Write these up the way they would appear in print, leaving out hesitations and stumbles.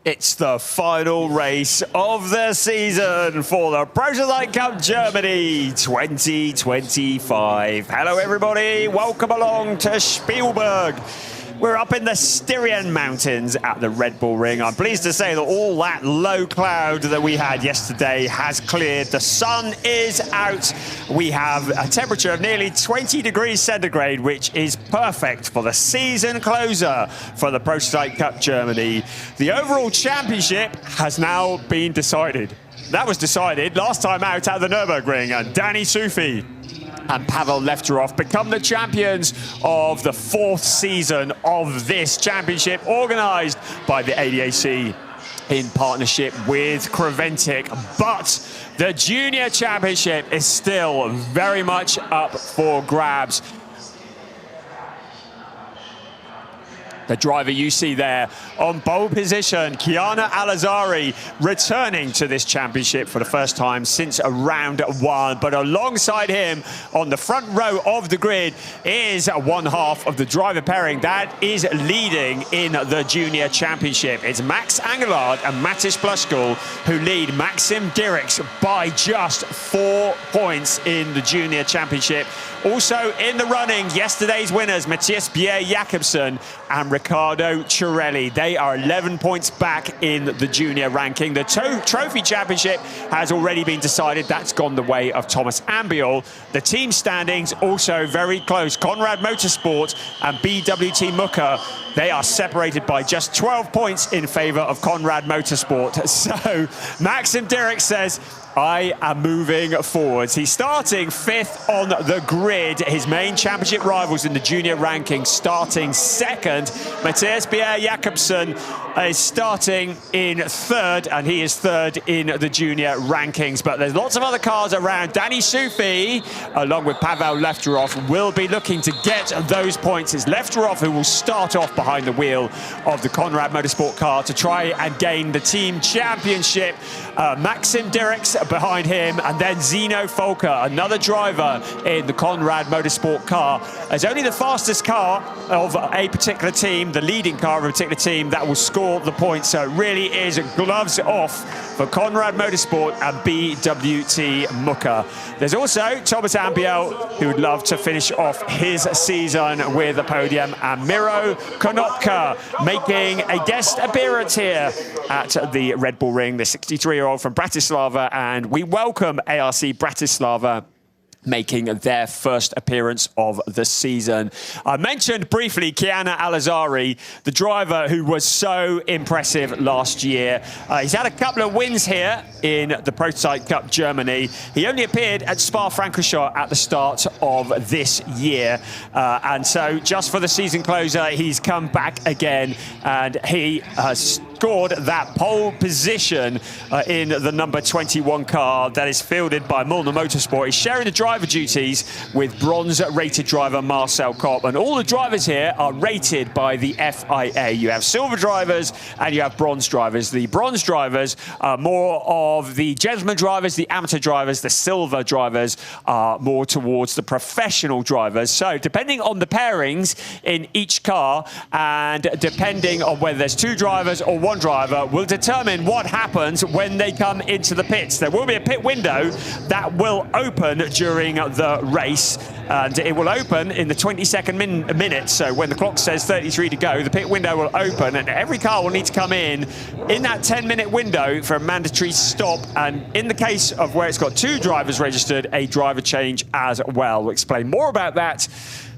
It's the final race of the season for the Prototype Cup Germany 2025. Hello everybody, welcome along to Spielberg. We're up in the Styrian Mountains at the Red Bull Ring. I'm pleased to say that all that low cloud that we had yesterday has cleared. The sun is out. We have a temperature of nearly 20 degrees centigrade, which is perfect for the season closer for the Prototype Cup Germany. The overall championship has now been decided. That was decided last time out at the Nürburgring, and Danny Sufi and Pavel Lefterov become the champions of the fourth season of this championship, organised by the ADAC in partnership with Creventic. But the junior championship is still very much up for grabs. The driver you see there on pole position, Chiana Alazari, returning to this championship for the first time since round one. But alongside him on the front row of the grid is one half of the driver pairing that is leading in the junior championship. It's Max Angelard and Mattis Plushkull who lead Maxim Dirks by just 4 points in the junior championship. Also in the running, yesterday's winners, Matthias Bjerre-Jacobsen and Riccardo Cirelli. They are 11 points back in the junior ranking. The trophy championship has already been decided. That's gone the way of Thomas Ambiol. The team standings also very close. Conrad Motorsport and BWT Mucker, they are separated by just 12 points in favour of Conrad Motorsport. So Maxim Dirks says, I am moving forwards. He's starting 5th on the grid. His main championship rivals in the junior ranking starting 2nd. Matthias Bjerre-Jacobsen is starting in 3rd, and he is 3rd in the junior rankings. But there's lots of other cars around. Danny Sufi, along with Pavel Lefterov, will be looking to get those points. It's Lefterov who will start off behind the wheel of the Conrad Motorsport car to try and gain the team championship. Maxim Dirks behind him, and then Zeno Folker, another driver in the Conrad Motorsport car, as only the fastest car of a particular team, the leading car of a particular team, that will score the points. So it really is gloves off for Conrad Motorsport and BWT Mucker. There's also Thomas Ambiel, who would love to finish off his season with a podium, and Miro Konopka making a guest appearance here at the Red Bull Ring, the 63-year-old from Bratislava, and we welcome ARC Bratislava making their first appearance of the season. I mentioned briefly Chiana Alazari, the driver who was so impressive last year. He's had a couple of wins here in the Prototype Cup Germany. He only appeared at Spa-Francorchamps at the start of this year. And so just for the season closer, he's come back again, and he has scored that pole position in the number 21 car that is fielded by Mulner Motorsport. He's sharing the driver duties with bronze-rated driver Marcel Kopp, and all the drivers here are rated by the FIA. You have silver drivers and you have bronze drivers. The bronze drivers are more of the gentleman drivers, the amateur drivers. The silver drivers are more towards the professional drivers. So depending on the pairings in each car, and depending on whether there's 2 drivers or 1 driver, will determine what happens when they come into the pits. There will be a pit window that will open during the race, and it will open in the 22nd minute. So when the clock says 33 to go, the pit window will open, and every car will need to come in that 10-minute window for a mandatory stop, and in the case of where it's got 2 drivers registered, a driver change as well. We'll explain more about that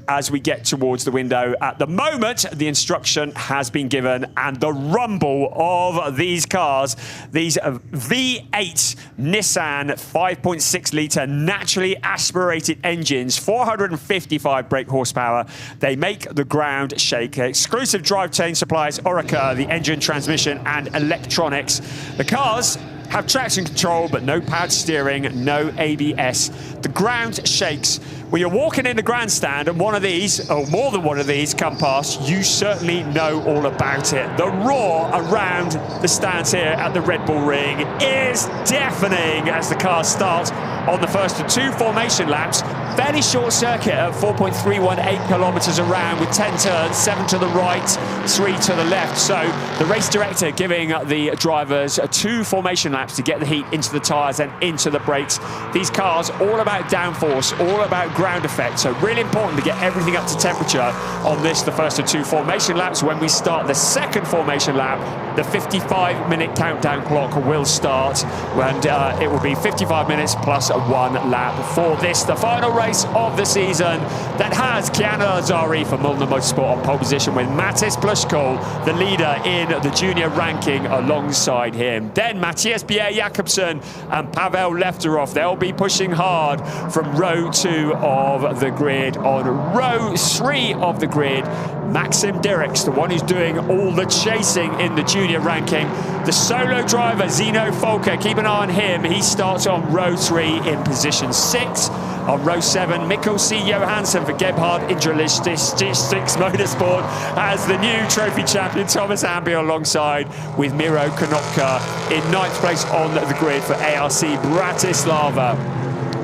as we get towards the window. At the moment, the instruction has been given, and the rumble of these cars, these V8 Nissan 5.6 litre naturally aspirated engines, 455 brake horsepower. They make the ground shake. Exclusive drivetrain suppliers Orica, the engine, transmission and electronics. The cars have traction control, but no powered steering, no ABS. The ground shakes. When you're walking in the grandstand and one of these, or more than one of these, come past, you certainly know all about it. The roar around the stands here at the Red Bull Ring is deafening as the cars start on the first of 2 formation laps. fairly short circuit at 4.318 kilometers around with 10 turns, 7 to the right, 3 to the left. So the race director giving the drivers 2 formation laps to get the heat into the tyres and into the brakes. These cars all about downforce, all about ground effect. So really important to get everything up to temperature on this, the first of 2 formation laps. When we start the second formation lap, the 55-minute countdown clock will start, and it will be 55 minutes plus 1 lap for this, the final race of the season, that has Chiana Lazari for Mulder Motorsport on pole position, with Mattis Plushkol, the leader in the junior ranking, alongside him. Then Matthias Bjerre-Jacobsen and Pavel Lefterov, they'll be pushing hard from row 2 of the grid. On row 3 of the grid, Maxim Dirks, the one who's doing all the chasing in the junior ranking. The solo driver, Zeno Folker, keep an eye on him. He starts on row 3 in position 6. On row 7, Mikkel C. Johansson for Gebhard Intralogistics Motorsport as the new trophy champion, Thomas Ambiel, alongside with Miro Konopka in 9th place on the grid for ARC Bratislava.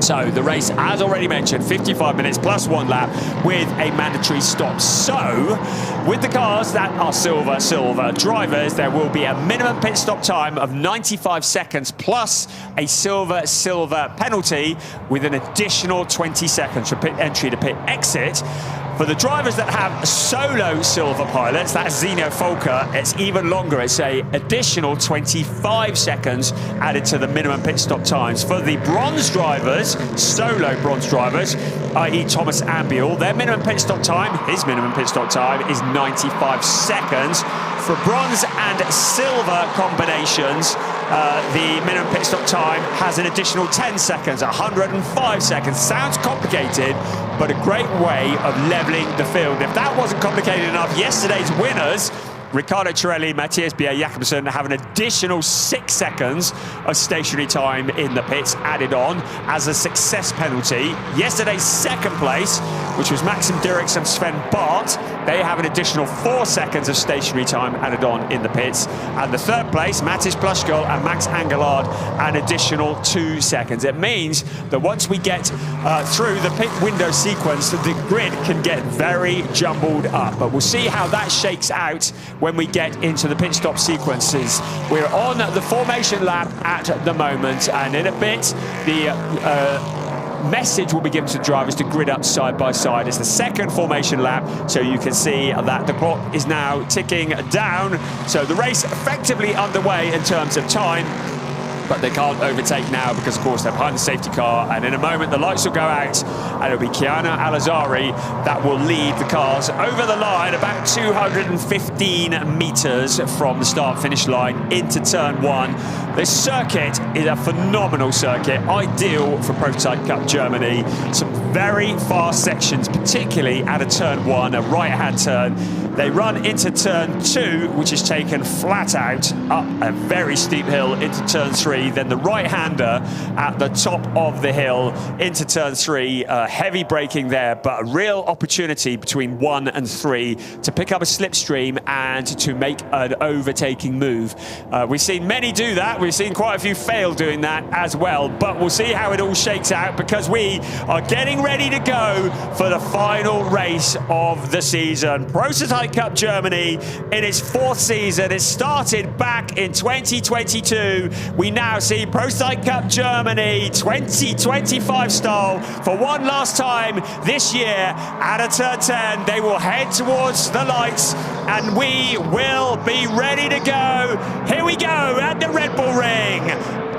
So the race, as already mentioned, 55 minutes plus 1 lap with a mandatory stop. So with the cars that are silver drivers, there will be a minimum pit stop time of 95 seconds plus a silver penalty with an additional 20 seconds for pit entry to pit exit. For the drivers that have solo silver pilots, that's Zeno Folker, it's even longer. It's an additional 25 seconds added to the minimum pit stop times. For the bronze drivers, solo bronze drivers, i.e. Thomas Ambiel, their minimum pit stop time, his minimum pit stop time is 95 seconds. For bronze and silver combinations, the minimum pit stop time has an additional 10 seconds, 105 seconds. Sounds complicated, but a great way of leveling the field. If that wasn't complicated enough, yesterday's winners, Riccardo Cirelli, Matthias Bjerre-Jacobsen, have an additional 6 seconds of stationary time in the pits added on as a success penalty. Yesterday's second place, which was Maxim Dirks and Sven Bart, they have an additional 4 seconds of stationary time added on in the pits. And the third place, Mattis Plushkol and Max Angelard, an additional 2 seconds. It means that once we get through the pit window sequence, the grid can get very jumbled up. But we'll see how that shakes out when we get into the pit stop sequences. We're on the formation lap at the moment, and in a bit, the message will be given to the drivers to grid up side by side. It's the second formation lap, so you can see that the clock is now ticking down. So the race effectively underway in terms of time, but they can't overtake now because, of course, they're behind the safety car. And in a moment, the lights will go out, and it'll be Chiana Lazari that will lead the cars over the line about 215 meters from the start-finish line into turn 1. This circuit is a phenomenal circuit, ideal for Prototype Cup Germany. Some very fast sections, particularly at a turn 1, a right-hand turn. They run into turn 2, which is taken flat out up a very steep hill into turn 3. Then the right-hander at the top of the hill into turn 3. Heavy braking there, but a real opportunity between 1 and 3 to pick up a slipstream and to make an overtaking move. We've seen many do that. We've seen quite a few fail doing that as well. But we'll see how it all shakes out, because we are getting ready to go for the final race of the season. Prototype Cup Germany in its 4th season. It started back in 2022. We now see Prototype Cup Germany 2025 style for one last time this year at a turn 10. They will head towards the lights, and we will be ready to go. Here we go at the Red Bull Ring.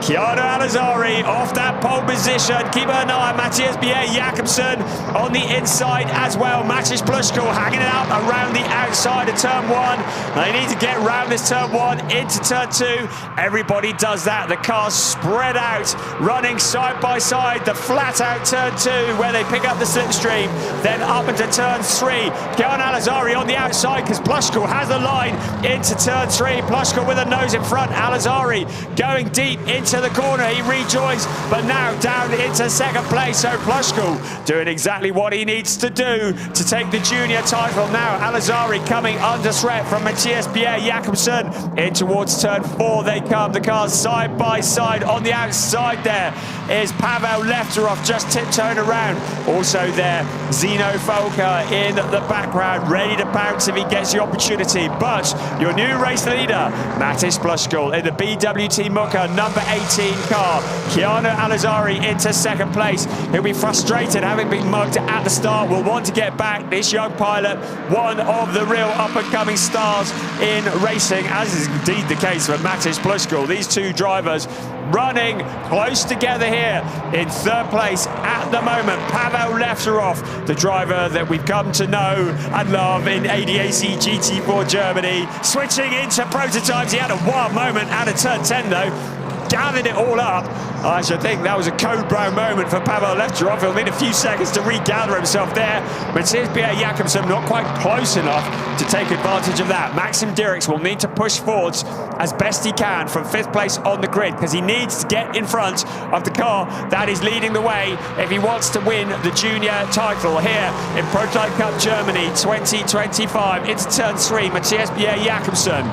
Chiana Lazari off that pole position. Keep an eye on Matthias Bjerre-Jacobsen on the inside as well. Mattis Plushkol hanging it out around the outside of turn 1. They need to get round this turn 1 into turn 2. Everybody does that. The cars spread out, running side by side. The flat out turn 2 where they pick up the slipstream. Then up into turn 3. Chiana Lazari on the outside because Plushkol has the line into turn 3. Plushkol with a nose in front. Lazari going deep into into the corner. He rejoins, but now down into second place. So Plushkul doing exactly what he needs to do to take the junior title. Now Alizari coming under threat from Matthias Pierre Jakobsen. In towards turn 4 they come. The cars side by side. On the outside there is Pavel Lefterov just tiptoeing around. Also there, Zino Folker in the background, ready to pounce if he gets the opportunity. But your new race leader, Matis Plushkul, in the BWT Muka number 18 car. Keanu Alizari into second place. He'll be frustrated having been mugged at the start. Will want to get back. This young pilot, one of the real up-and-coming stars in racing, as is indeed the case for Matis Plushkul. These two drivers running close together here in third place at the moment. Pavel Lefterov, the driver that we've come to know and love in ADAC GT4 Germany, switching into prototypes. He had a wild moment out of turn 10 though. Gathered it all up. I should think that was a code brown moment for Pavel Lefterov. He'll need a few seconds to regather himself there. Matthias Pierre Jakobsen not quite close enough to take advantage of that. Maxim Dirks will need to push forwards as best he can from 5th place on the grid, because he needs to get in front of the car that is leading the way if he wants to win the junior title here in Prototype Cup Germany 2025. Into turn 3, Matthias Pierre Jakobsen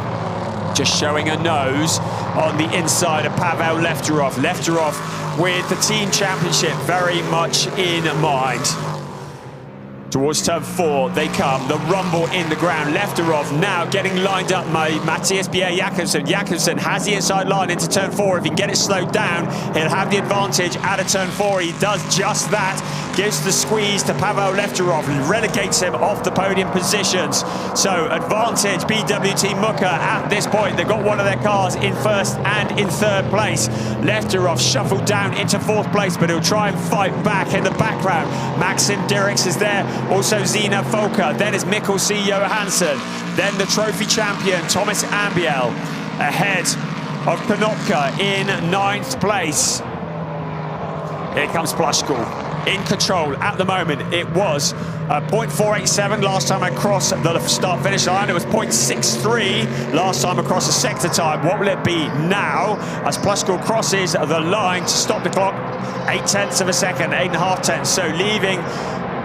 just showing a nose on the inside of Pavel Lefterov. Lefterov with the team championship very much in mind. Towards turn 4 they come, the rumble in the ground. Lefterov now getting lined up by Matthias Pierre Jakobsen. Jakobsen has the inside line into turn 4. If he can get it slowed down, he'll have the advantage out of turn 4. He does just that. Gives the squeeze to Pavel Lefterov, relegates him off the podium positions. So advantage BWT Muka at this point. They've got one of their cars in 1st and in 3rd place. Lefterov shuffled down into 4th place, but he'll try and fight back in the background. Maxim Dirks is there. Also Zina Folker, then is Mikkel C. Johansson, then the trophy champion Thomas Ambiel ahead of Konopka in 9th place. Here comes Plushkul in control at the moment. It was 0.487 last time across the start-finish line. It was 0.63 last time across the sector time. What will it be now as Plushkul crosses the line to stop the clock? 0.8 of a second, 8.5 tenths. So leaving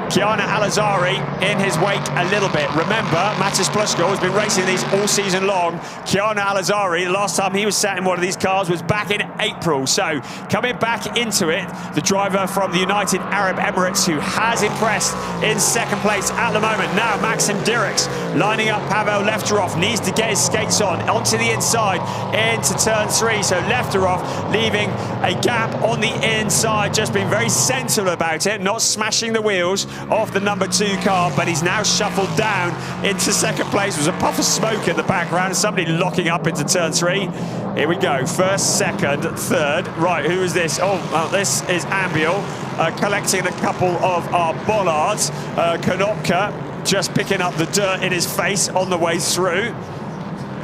Keanu Alizari in his wake a little bit. Remember, Matis Plushkul has been racing these all season long. Keanu Alizari, the last time he was sat in one of these cars was back in April. So coming back into it, the driver from the United Arab Emirates, who has impressed in 2nd place at the moment. Now Maxim Dirks lining up Pavel Lefterov, needs to get his skates on, onto the inside, into turn 3. So Lefterov leaving a gap on the inside, just being very sensible about it, not smashing the wheels off the number 2 car, but he's now shuffled down into 2nd place. There's a puff of smoke in the background, somebody locking up into turn 3. Here we go, 1st, 2nd, 3rd. Right, who is this? Oh, well, this is Ambiel collecting a couple of our bollards. Konopka just picking up the dirt in his face on the way through.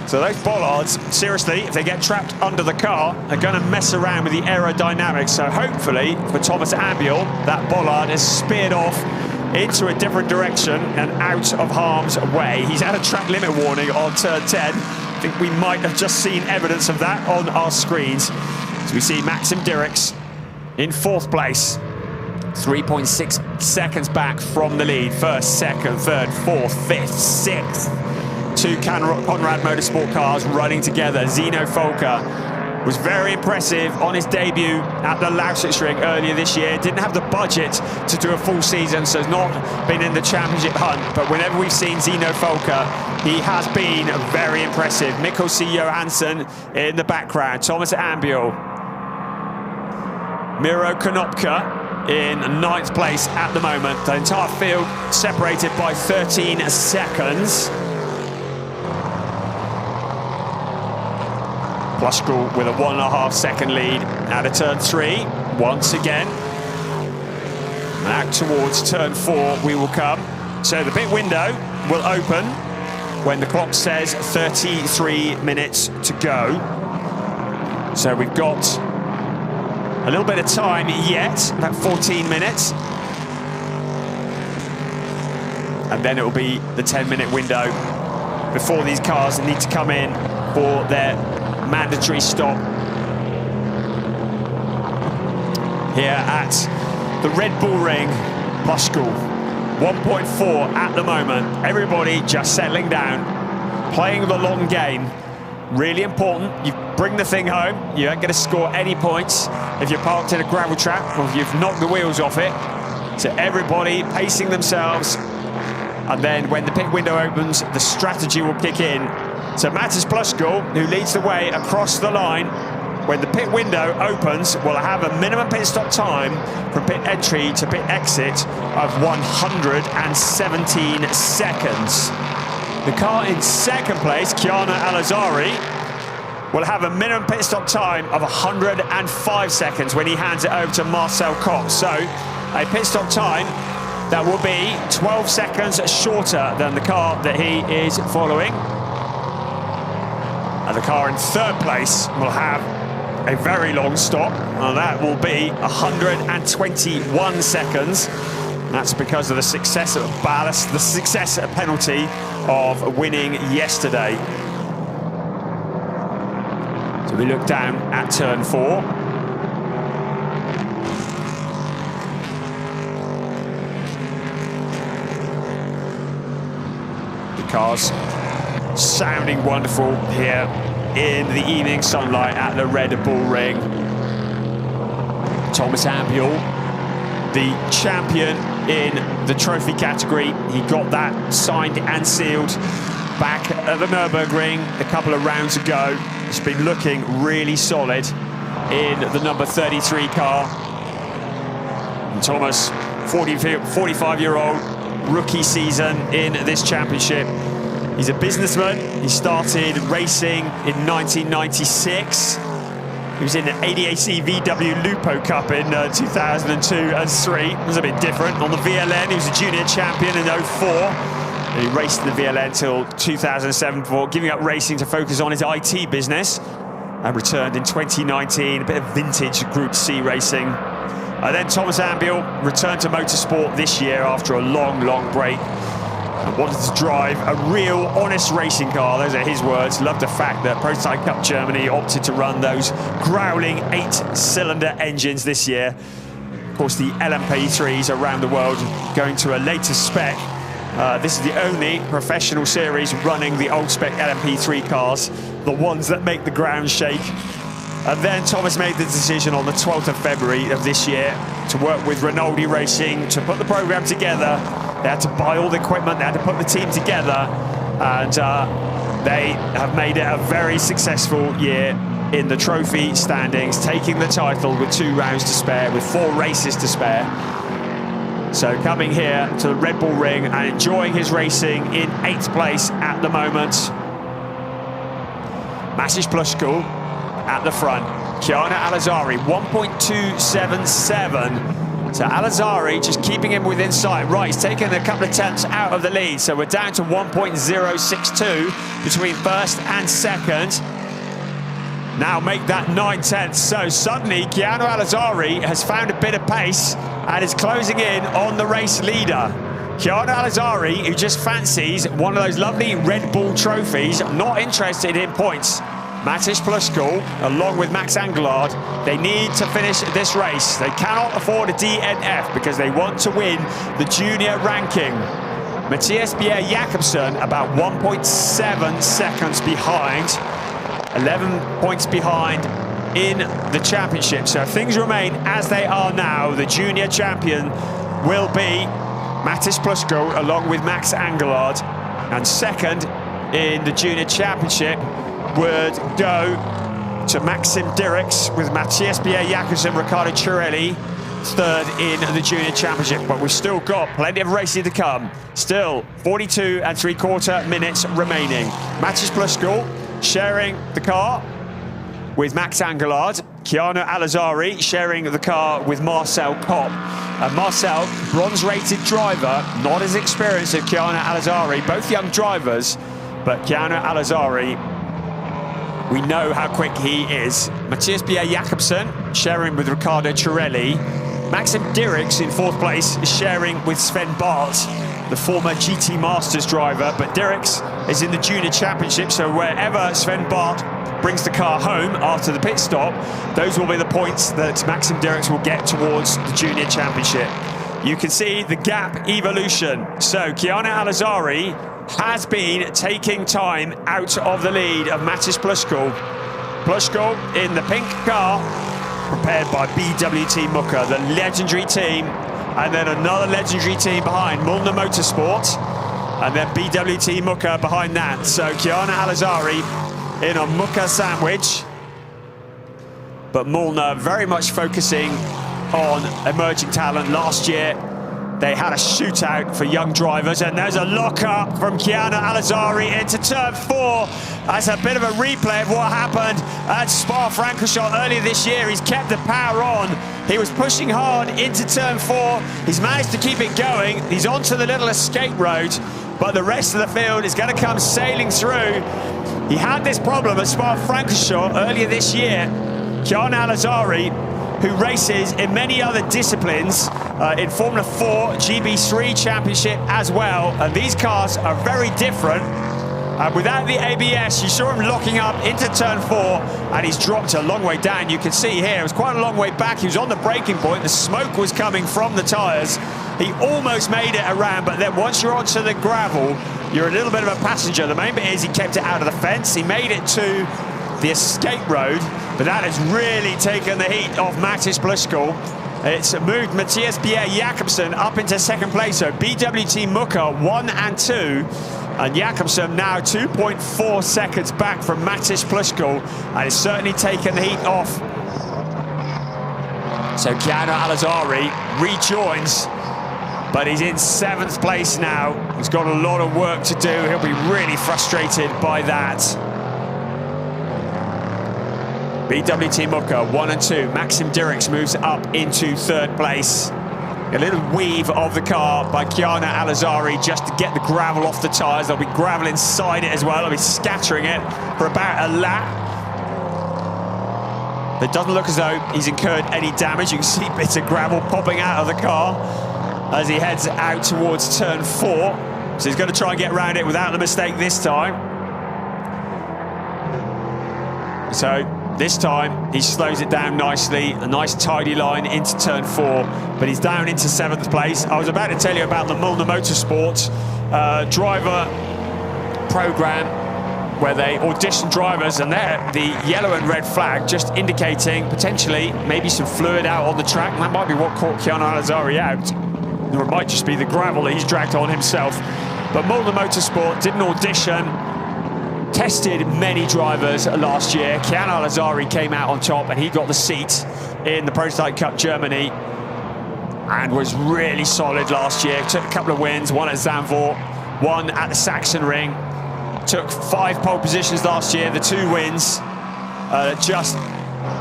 So those bollards, seriously, if they get trapped under the car, are going to mess around with the aerodynamics. So hopefully, for Thomas Ambiel, that bollard is speared off into a different direction and out of harm's way. He's had a track limit warning on turn 10. I think we might have just seen evidence of that on our screens. So we see Maxim Dirks in 4th place. 3.6 seconds back from the lead. 1st, 2nd, 3rd, 4th, 5th, 6th. 2 Conrad Motorsport cars running together. Zino Folker was very impressive on his debut at the Lausitzring earlier this year. Didn't have the budget to do a full season, so has not been in the championship hunt. But whenever we've seen Zino Folker, he has been very impressive. Mikkel C. Johansson in the background. Thomas Ambiel. Miro Konopka in 9th place at the moment. The entire field separated by 13 seconds. Plushkul with a 1.5 second lead out of turn 3 once again. Out towards turn 4 we will come. So the pit window will open when the clock says 33 minutes to go. So we've got a little bit of time yet, about 14 minutes. And then it will be the 10-minute window before these cars need to come in for their mandatory stop here at the Red Bull Ring, Plushkall. 1.4 at the moment. Everybody just settling down, playing the long game. Really important. You bring the thing home, you ain't going to score any points if you're parked in a gravel trap or if you've knocked the wheels off it. So everybody pacing themselves, and then when the pit window opens, the strategy will kick in. So Mattis Plushkall, who leads the way across the line, when the pit window opens, will have a minimum pit stop time from pit entry to pit exit of 117 seconds. The car in second place, Chiara Alizari, will have a minimum pit stop time of 105 seconds when he hands it over to Marcel Kopp. So a pit stop time that will be 12 seconds shorter than the car that he is following. And the car in third place will have a very long stop, and that will be 121 seconds. That's because of the success of ballast, the success penalty of winning yesterday. So we look down at turn 4. The cars sounding wonderful here in the evening sunlight at the Red Bull Ring. Thomas Ambiel, the champion in the trophy category. He got that signed and sealed back at the Nürburgring a couple of rounds ago. He's been looking really solid in the number 33 car. And Thomas, 45-year-old, rookie season in this championship. He's a businessman. He started racing in 1996. He was in the ADAC VW Lupo Cup in 2002 and 3. It was a bit different. On the VLN, he was a junior champion in 04. And he raced in the VLN till 2007 before giving up racing to focus on his IT business, and returned in 2019, a bit of vintage Group C racing. And then Thomas Ambiel returned to motorsport this year after a long, long break. And wanted to drive a real, honest racing car. Those are his words. Loved the fact that Prototype Cup Germany opted to run those growling 8-cylinder engines this year. Of course, the LMP3s around the world going to a later spec. This is the only professional series running the old spec LMP3 cars, the ones that make the ground shake. And then Thomas made the decision on the 12th of February of this year to work with Rinaldi Racing to put the program together. They had to buy all the equipment, they had to put the team together, and they have made it a very successful year in the trophy standings, taking the title with 2 rounds to spare, with 4 races to spare. So coming here to the Red Bull Ring and enjoying his racing in 8th place at the moment. Mattis Plushkall at the front. Chiara Alizari, 1.277. So Alizari just keeping him within sight. Right, he's taken a couple of tenths out of the lead. So we're down to 1.062 between first and second. Now make that 9 tenths. So suddenly, Chiara Alizari has found a bit of pace and is closing in on the race leader. Chiara Alizari, who just fancies one of those lovely Red Bull trophies, not interested in points. Mattis Plushkall, along with Max Anglard, they need to finish this race. They cannot afford a DNF because they want to win the junior ranking. Matthias Bjerre Jakobsen about 1.7 seconds behind, 11 points behind in the championship. So if things remain as they are now, the junior champion will be Mattis Plushkall along with Max Anglard, and second in the junior championship would go to Maxim Dirks with Matthias Bjerre Jakobsen, Riccardo Cirelli, third in the junior championship. But we've still got plenty of racing to come. Still 42 3/4 minutes remaining. Mattis Plushkall sharing the car with Max Anglard. Chiara Alizari sharing the car with Marcel Kopp. And Marcel, bronze-rated driver, not as experienced as Chiara Alizari, both young drivers, but Chiara Alizari, we know how quick he is. Matthias Bjerre Jakobsen sharing with Riccardo Cirelli. Maxim Dirks in 4th place is sharing with Sven Bart, the former GT Masters driver, but Dirks is in the junior championship, so wherever Sven Bart brings the car home after the pit stop, those will be the points that Maxim Dirks will get towards the Junior Championship. You can see the gap evolution. So Kiana Alazari has been taking time out of the lead of Matis Plushko. Plushko in the pink car, prepared by BWT Muka, the legendary team, and then another legendary team behind, Mulner Motorsport, and then BWT Muka behind that. So Kiana Alazari in a Muka sandwich, but Mulner very much focusing on emerging talent. Last year they had a shootout for young drivers, and there's a lock-up from Kiana Alazari into turn 4. That's a bit of a replay of what happened at Spa-Francorchamps earlier this year. He's kept the power on. He was pushing hard into turn 4. He's managed to keep it going. He's onto the little escape road, but the rest of the field is going to come sailing through. He had this problem at Spa-Francorchamps earlier this year. Kiana Alazari, who races in many other disciplines, in Formula 4, GB3 Championship as well. And these cars are very different. Without the ABS, you saw him locking up into turn 4, and he's dropped a long way down. You can see here, it was quite a long way back. He was on the braking point. The smoke was coming from the tyres. He almost made it around, but then once you're onto the gravel, you're a little bit of a passenger. The main bit is he kept it out of the fence. He made it to the escape road, but that has really taken the heat off Matis Plushko. It's moved Matthias Pierre Jakobsen up into second place, so BWT Muka 1 and 2, and Jakobsen now 2.4 seconds back from Matis Plushko, and it's certainly taken the heat off. So Kiana Alazari rejoins, but he's in 7th place now. He's got a lot of work to do. He'll be really frustrated by that. BWT Muka 1 and 2. Maxim Dirks moves up into 3rd place. A little weave of the car by Kiana Alazari just to get the gravel off the tyres. There'll be gravel inside it as well. They'll be scattering it for about a lap. It doesn't look as though he's incurred any damage. You can see bits of gravel popping out of the car as he heads out towards turn 4. So he's going to try and get around it without the mistake this time. So this time, he slows it down nicely, a nice tidy line into turn 4, but he's down into 7th place. I was about to tell you about the Mulner Motorsports driver program, where they audition drivers, and there, the yellow and red flag just indicating potentially maybe some fluid out on the track, and that might be what caught Kiana Alazari out. Or it might just be the gravel that he's dragged on himself. But Mulner Motorsport did an audition, tested many drivers last year. Kiana Alazari came out on top, and he got the seat in the Prototype Cup Germany and was really solid last year. Took a couple of wins, one at Zandvoort, one at the Sachsenring. Took 5 pole positions last year, the 2 wins. Just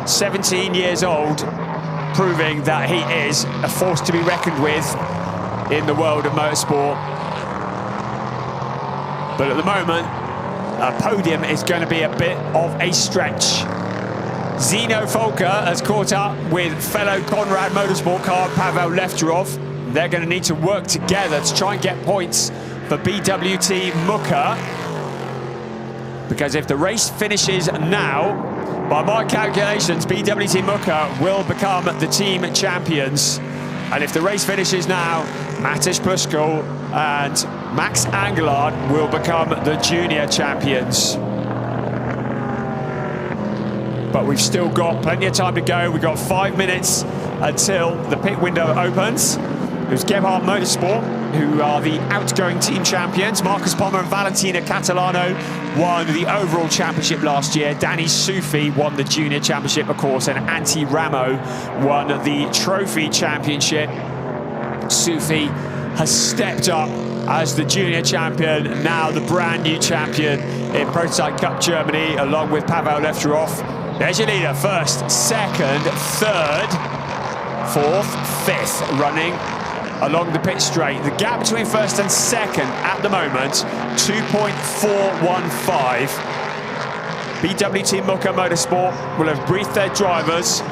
17 years old, proving that he is a force to be reckoned with in the world of motorsport. But at the moment, a podium is going to be a bit of a stretch. Zino Folker has caught up with fellow Conrad Motorsport car Pavel Lefterov. They're going to need to work together to try and get points for BWT Muka, because if the race finishes now, by my calculations, BWT Muka will become the team champions. And if the race finishes now, Matis Plushko and Max Angelard will become the junior champions. But we've still got plenty of time to go. We've got 5 minutes until the pit window opens. It was Gebhardt Motorsport, who are the outgoing team champions. Marcus Pommer and Valentina Catalano won the overall championship last year. Danny Sufi won the junior championship, of course, and Antti Ramo won the trophy championship. Sufi has stepped up as the junior champion, now the brand new champion in Prototype Cup Germany, along with Pavel Lefterov. There's your leader, 1st, 2nd, 3rd, 4th, 5th, running along the pit straight. The gap between 1st and 2nd at the moment, 2.415. BWT Muka Motorsport will have briefed their drivers.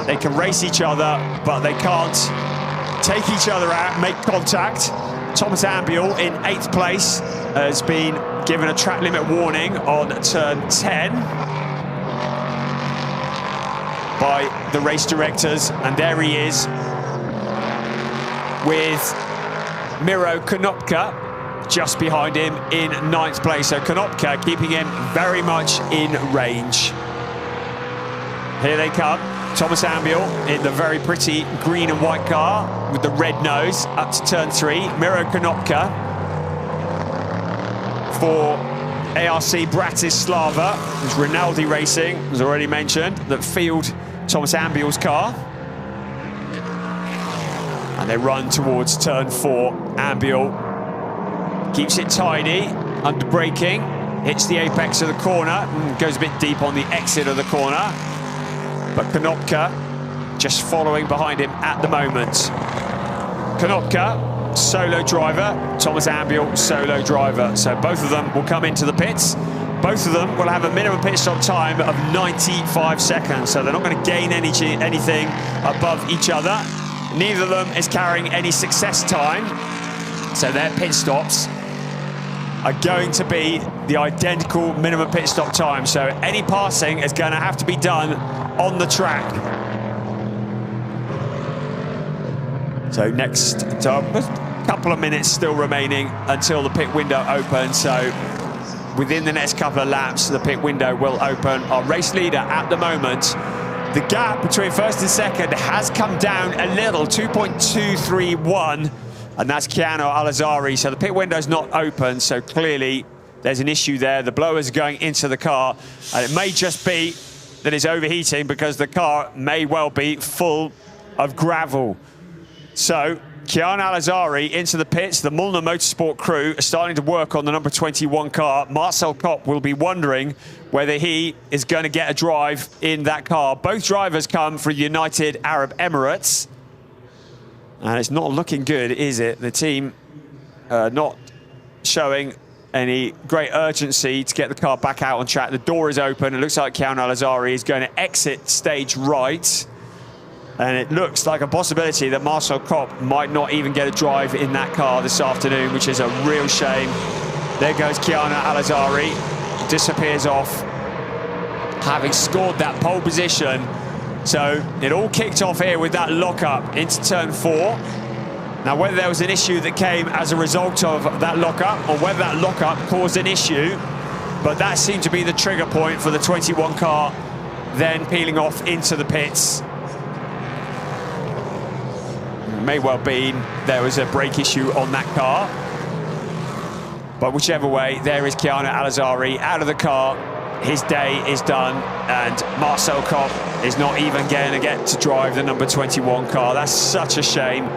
They can race each other, but they can't take each other out, make contact. Thomas Ambiel in 8th place has been given a track limit warning on turn 10. by the race directors. And there he is with Miro Konopka just behind him in 9th place. So Konopka keeping him very much in range. Here they come. Thomas Ambiel in the very pretty green and white car with the red nose up to turn 3. Miro Konopka for ARC Bratislava. There's Rinaldi Racing, as already mentioned, that field Thomas Ambiel's car. And they run towards turn 4. Ambiel keeps it tidy, under braking, hits the apex of the corner, goes a bit deep on the exit of the corner. But Konopka just following behind him at the moment. Konopka, solo driver, Thomas Ambiel, solo driver. So both of them will come into the pits. Both of them will have a minimum pit stop time of 95 seconds. So they're not going to gain anything above each other. Neither of them is carrying any success time. So their pit stops are going to be the identical minimum pit stop time. So any passing is going to have to be done on the track. So next, a couple of minutes still remaining until the pit window opens. So within the next couple of laps, the pit window will open. Our race leader at the moment, the gap between first and second has come down a little, 2.231, and that's Keanu Alazari. So the pit window's not open, so clearly there's an issue there. The blowers are going into the car, and it may just be that it's overheating because the car may well be full of gravel. So Keanu Alazari into the pits. The Mulner Motorsport crew are starting to work on the number 21 car. Marcel Kopp will be wondering whether he is going to get a drive in that car. Both drivers come from United Arab Emirates. And it's not looking good, is it? The team not showing any great urgency to get the car back out on track. The door is open. It looks like Keanu Alazari is going to exit stage right. And it looks like a possibility that Marcel Kopp might not even get a drive in that car this afternoon, which is a real shame. There goes Keanu Alazari, disappears off, having scored that pole position. So it all kicked off here with that lockup into turn 4. Now, whether there was an issue that came as a result of that lockup or whether that lockup caused an issue, but that seemed to be the trigger point for the 21 car then peeling off into the pits. It may well be there was a brake issue on that car. But whichever way, there is Keanu Alazari out of the car. His day is done, and Marcel Kopp is not even going to get to drive the number 21 car. That's such a shame.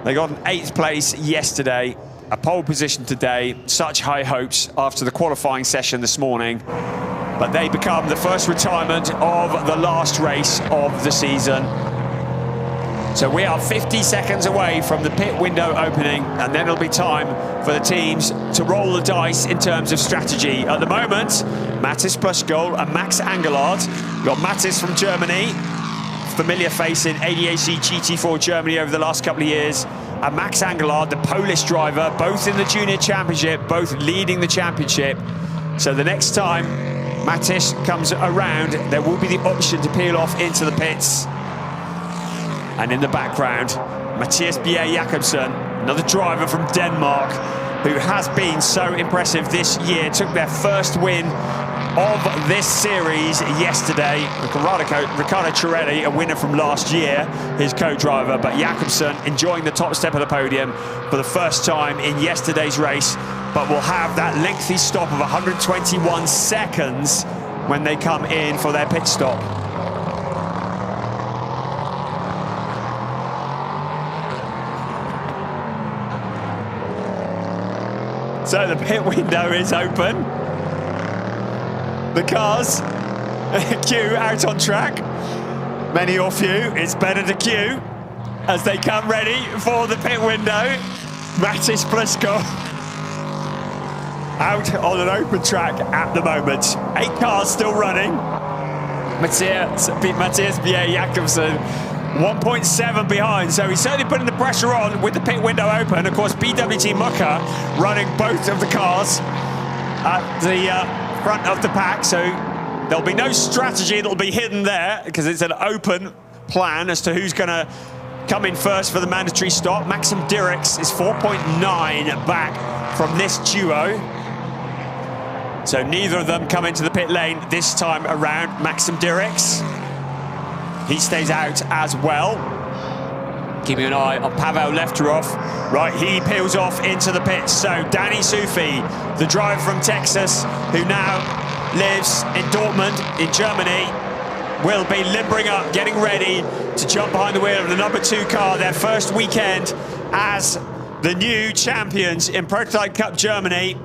They got an 8th place yesterday, a pole position today, such high hopes after the qualifying session this morning. But they become the first retirement of the last race of the season. So we are 50 seconds away from the pit window opening, and then it'll be time for the teams to roll the dice in terms of strategy. At the moment, Mattis Plushgol and Max Angelard. You've got Mattis from Germany, familiar face in ADAC GT4 Germany over the last couple of years, and Max Angelard, the Polish driver, both in the junior championship, both leading the championship. So the next time Mattis comes around, there will be the option to peel off into the pits. And in the background, Mathias Bjerre-Jacobsen, another driver from Denmark, who has been so impressive this year, took their first win of this series yesterday. Riccardo Ciarelli, a winner from last year, his co-driver, but Jacobsen enjoying the top step of the podium for the first time in yesterday's race, but will have that lengthy stop of 121 seconds when they come in for their pit stop. So the pit window is open. The cars queue out on track. Many or few, it's better to queue as they come ready for the pit window. Mattis Plushgol out on an open track at the moment. 8 cars still running. Mathias Bjerre-Jacobsen 1.7 behind, so he's certainly putting the pressure on with the pit window open. Of course, BWT Mucker running both of the cars at the front of the pack, so There'll be no strategy that'll be hidden there because it's an open plan as to who's going to come in first for the mandatory stop. Maxim Dirks is 4.9 back from this duo. So neither of them come into the pit lane this time around. Maxim Dirks, he stays out as well. Keeping an eye on Pavel Lefterov. Right, he peels off into the pits. So Danny Sufi, the driver from Texas, who now lives in Dortmund in Germany, will be limbering up, getting ready to jump behind the wheel of the #2 car, their first weekend as the new champions in Prototype Cup Germany.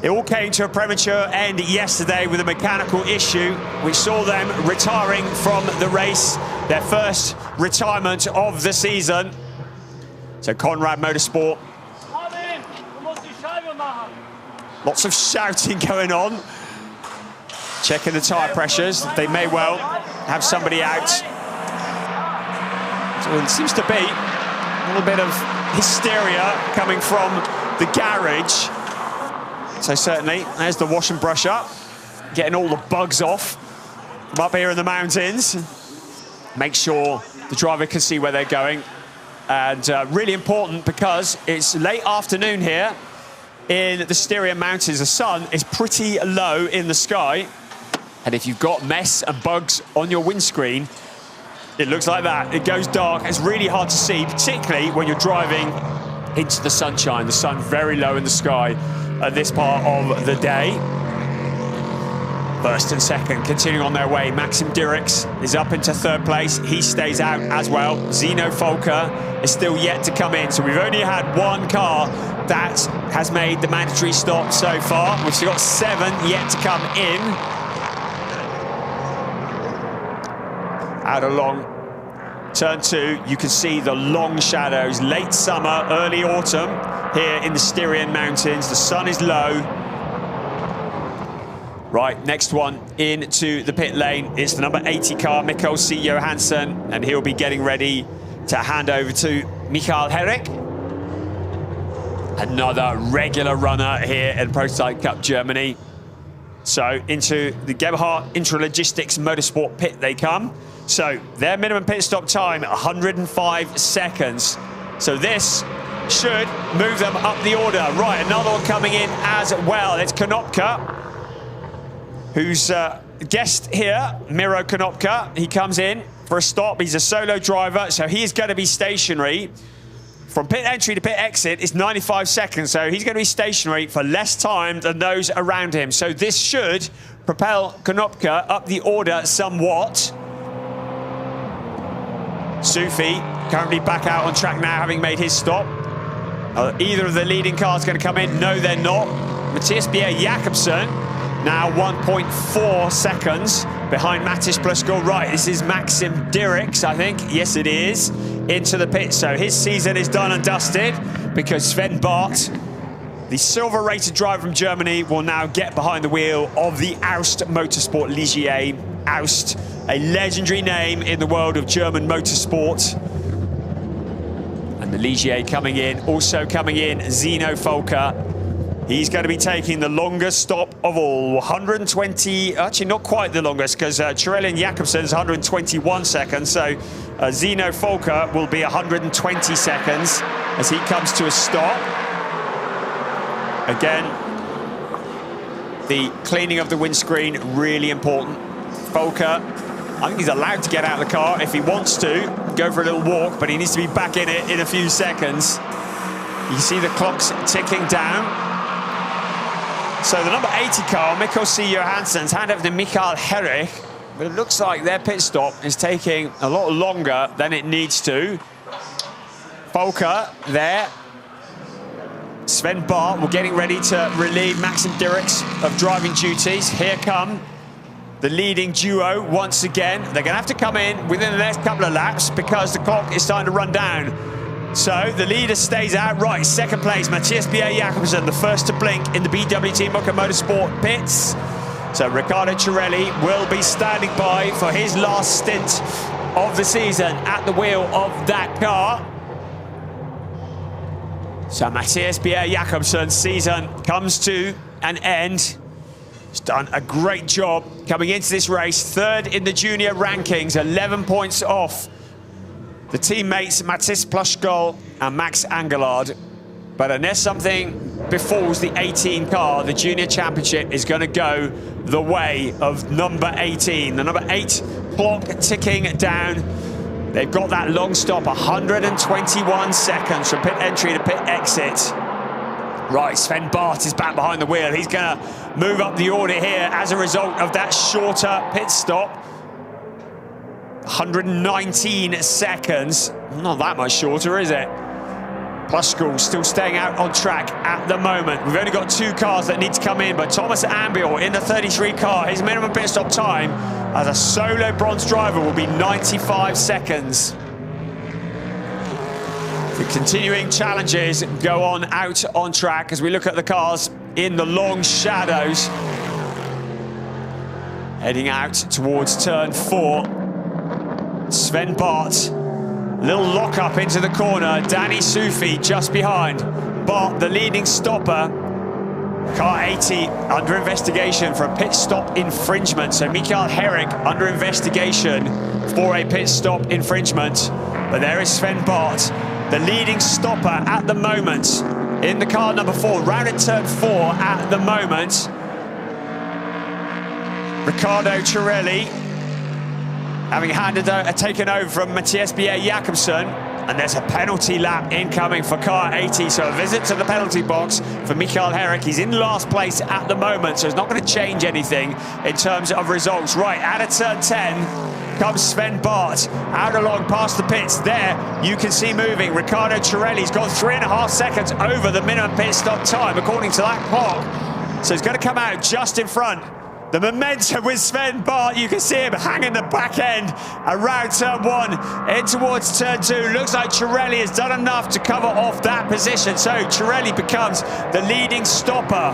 It all came to a premature end yesterday with a mechanical issue, which saw them retiring from the race, their first retirement of the season. So Conrad Motorsport. Lots of shouting going on. Checking the tyre pressures. They may well have somebody out. So it seems to be a little bit of hysteria coming from the garage. So certainly, there's the wash and brush up, getting all the bugs off from up here in the mountains. Make sure the driver can see where they're going. And really important because it's late afternoon here in the Styrian Mountains. The sun is pretty low in the sky. And if you've got mess and bugs on your windscreen, it looks like that. It goes dark. It's really hard to see, particularly when you're driving into the sunshine. The sun very low in the sky at this part of the day. First and second continuing on their way. Maxim Dirks is up into third place. He stays out as well. Zeno Folker is still yet to come in. So we've only had one car that has made the mandatory stop so far. We've still got 7 yet to come in. Out along turn 2, you can see the long shadows. Late summer, early autumn here in the Styrian Mountains. The sun is low. Right, next one into the pit lane. It's the number 80 car, Mikkel C. Johansson, and he'll be getting ready to hand over to Michael Herrick. Another regular runner here in Prototype Cup Germany. So into the Gebhardt Intralogistics Motorsport pit they come. So their minimum pit stop time, 105 seconds. So this should move them up the order. Right, another one coming in as well. It's Konopka, who's guest here, Miro Konopka. He comes in for a stop. He's a solo driver, so he is going to be stationary. From pit entry to pit exit is 95 seconds, so he's going to be stationary for less time than those around him. So this should propel Konopka up the order somewhat. Sufi currently back out on track now, having made his stop. Either of the leading cars going to come in? No, they're not. Matthias Bjerre-Jakobsen now 1.4 seconds behind Mattis Pluskor. Right, this is Maxim Dirks, I think. Yes, it is. Into the pit. So his season is done and dusted because Sven Barth, the silver-rated driver from Germany, will now get behind the wheel of the Aust Motorsport Ligier. Aust, a legendary name in the world of German motorsport. And the Ligier coming in, also coming in, Zeno Folker. He's going to be taking the longest stop of all, 120, actually not quite the longest, because Chirelin Jakobsen's 121 seconds, so Zeno Folker will be 120 seconds as he comes to a stop. Again, the cleaning of the windscreen, really important. Folker, I think he's allowed to get out of the car if he wants to, go for a little walk, but he needs to be back in it in a few seconds. You see the clocks ticking down. So the number 80 car, Mikkel C. Johansson's hand over to Michael Herrick, but it looks like their pit stop is taking a lot longer than it needs to. Folker there. Sven Barth, we're getting ready to relieve Maxim Dirks of driving duties. Here come the leading duo once again. They're going to have to come in within the next couple of laps because the clock is starting to run down. So the leader stays out. Right, second place, Matthias Bjerre-Jakobsen, the first to blink in the BWT Motorsport pits. So Riccardo Chirelli will be standing by for his last stint of the season at the wheel of that car. So Matthias Bjerre-Jakobsen's season comes to an end. He's done a great job coming into this race. Third in the junior rankings, 11 points off the teammates Matis Plushkol and Max Angelard. But unless something befalls the 18 car, the junior championship is going to go the way of number 18. The number 8 clock ticking down. They've got that long stop, 121 seconds from pit entry to pit exit. Right, Sven Bart is back behind the wheel. He's going to move up the order here as a result of that shorter pit stop. 119 seconds. Not that much shorter, is it? Plushkol still staying out on track at the moment. We've only got 2 cars that need to come in, but Thomas Ambiel in the 33 car, his minimum pit stop time as a solo bronze driver will be 95 seconds. The continuing challenges go on out on track as we look at the cars in the long shadows. Heading out towards turn 4. Sven Bart. Little lock up into the corner. Danny Sufi just behind. Bart, the leading stopper. Car 80 under investigation for a pit stop infringement. So Mikael Herrick under investigation for a pit stop infringement. But there is Sven Bart, the leading stopper at the moment in the car number 4. Round at turn 4 at the moment. Ricardo Torelli having taken over from Matthias Bier Jakobsen, and there's a penalty lap incoming for car 80, so a visit to the penalty box for Mikael Herrick. He's in last place at the moment, so it's not going to change anything in terms of results. Right, out of turn 10 comes Sven Bart, out along past the pits. There, you can see moving. Ricardo Torelli's gone 3.5 seconds over the minimum pit stop time, according to that clock. So he's going to come out just in front. The momentum with Sven Bart, you can see him hanging the back end around turn 1, in towards turn 2. Looks like Torelli has done enough to cover off that position. So Torelli becomes the leading stopper.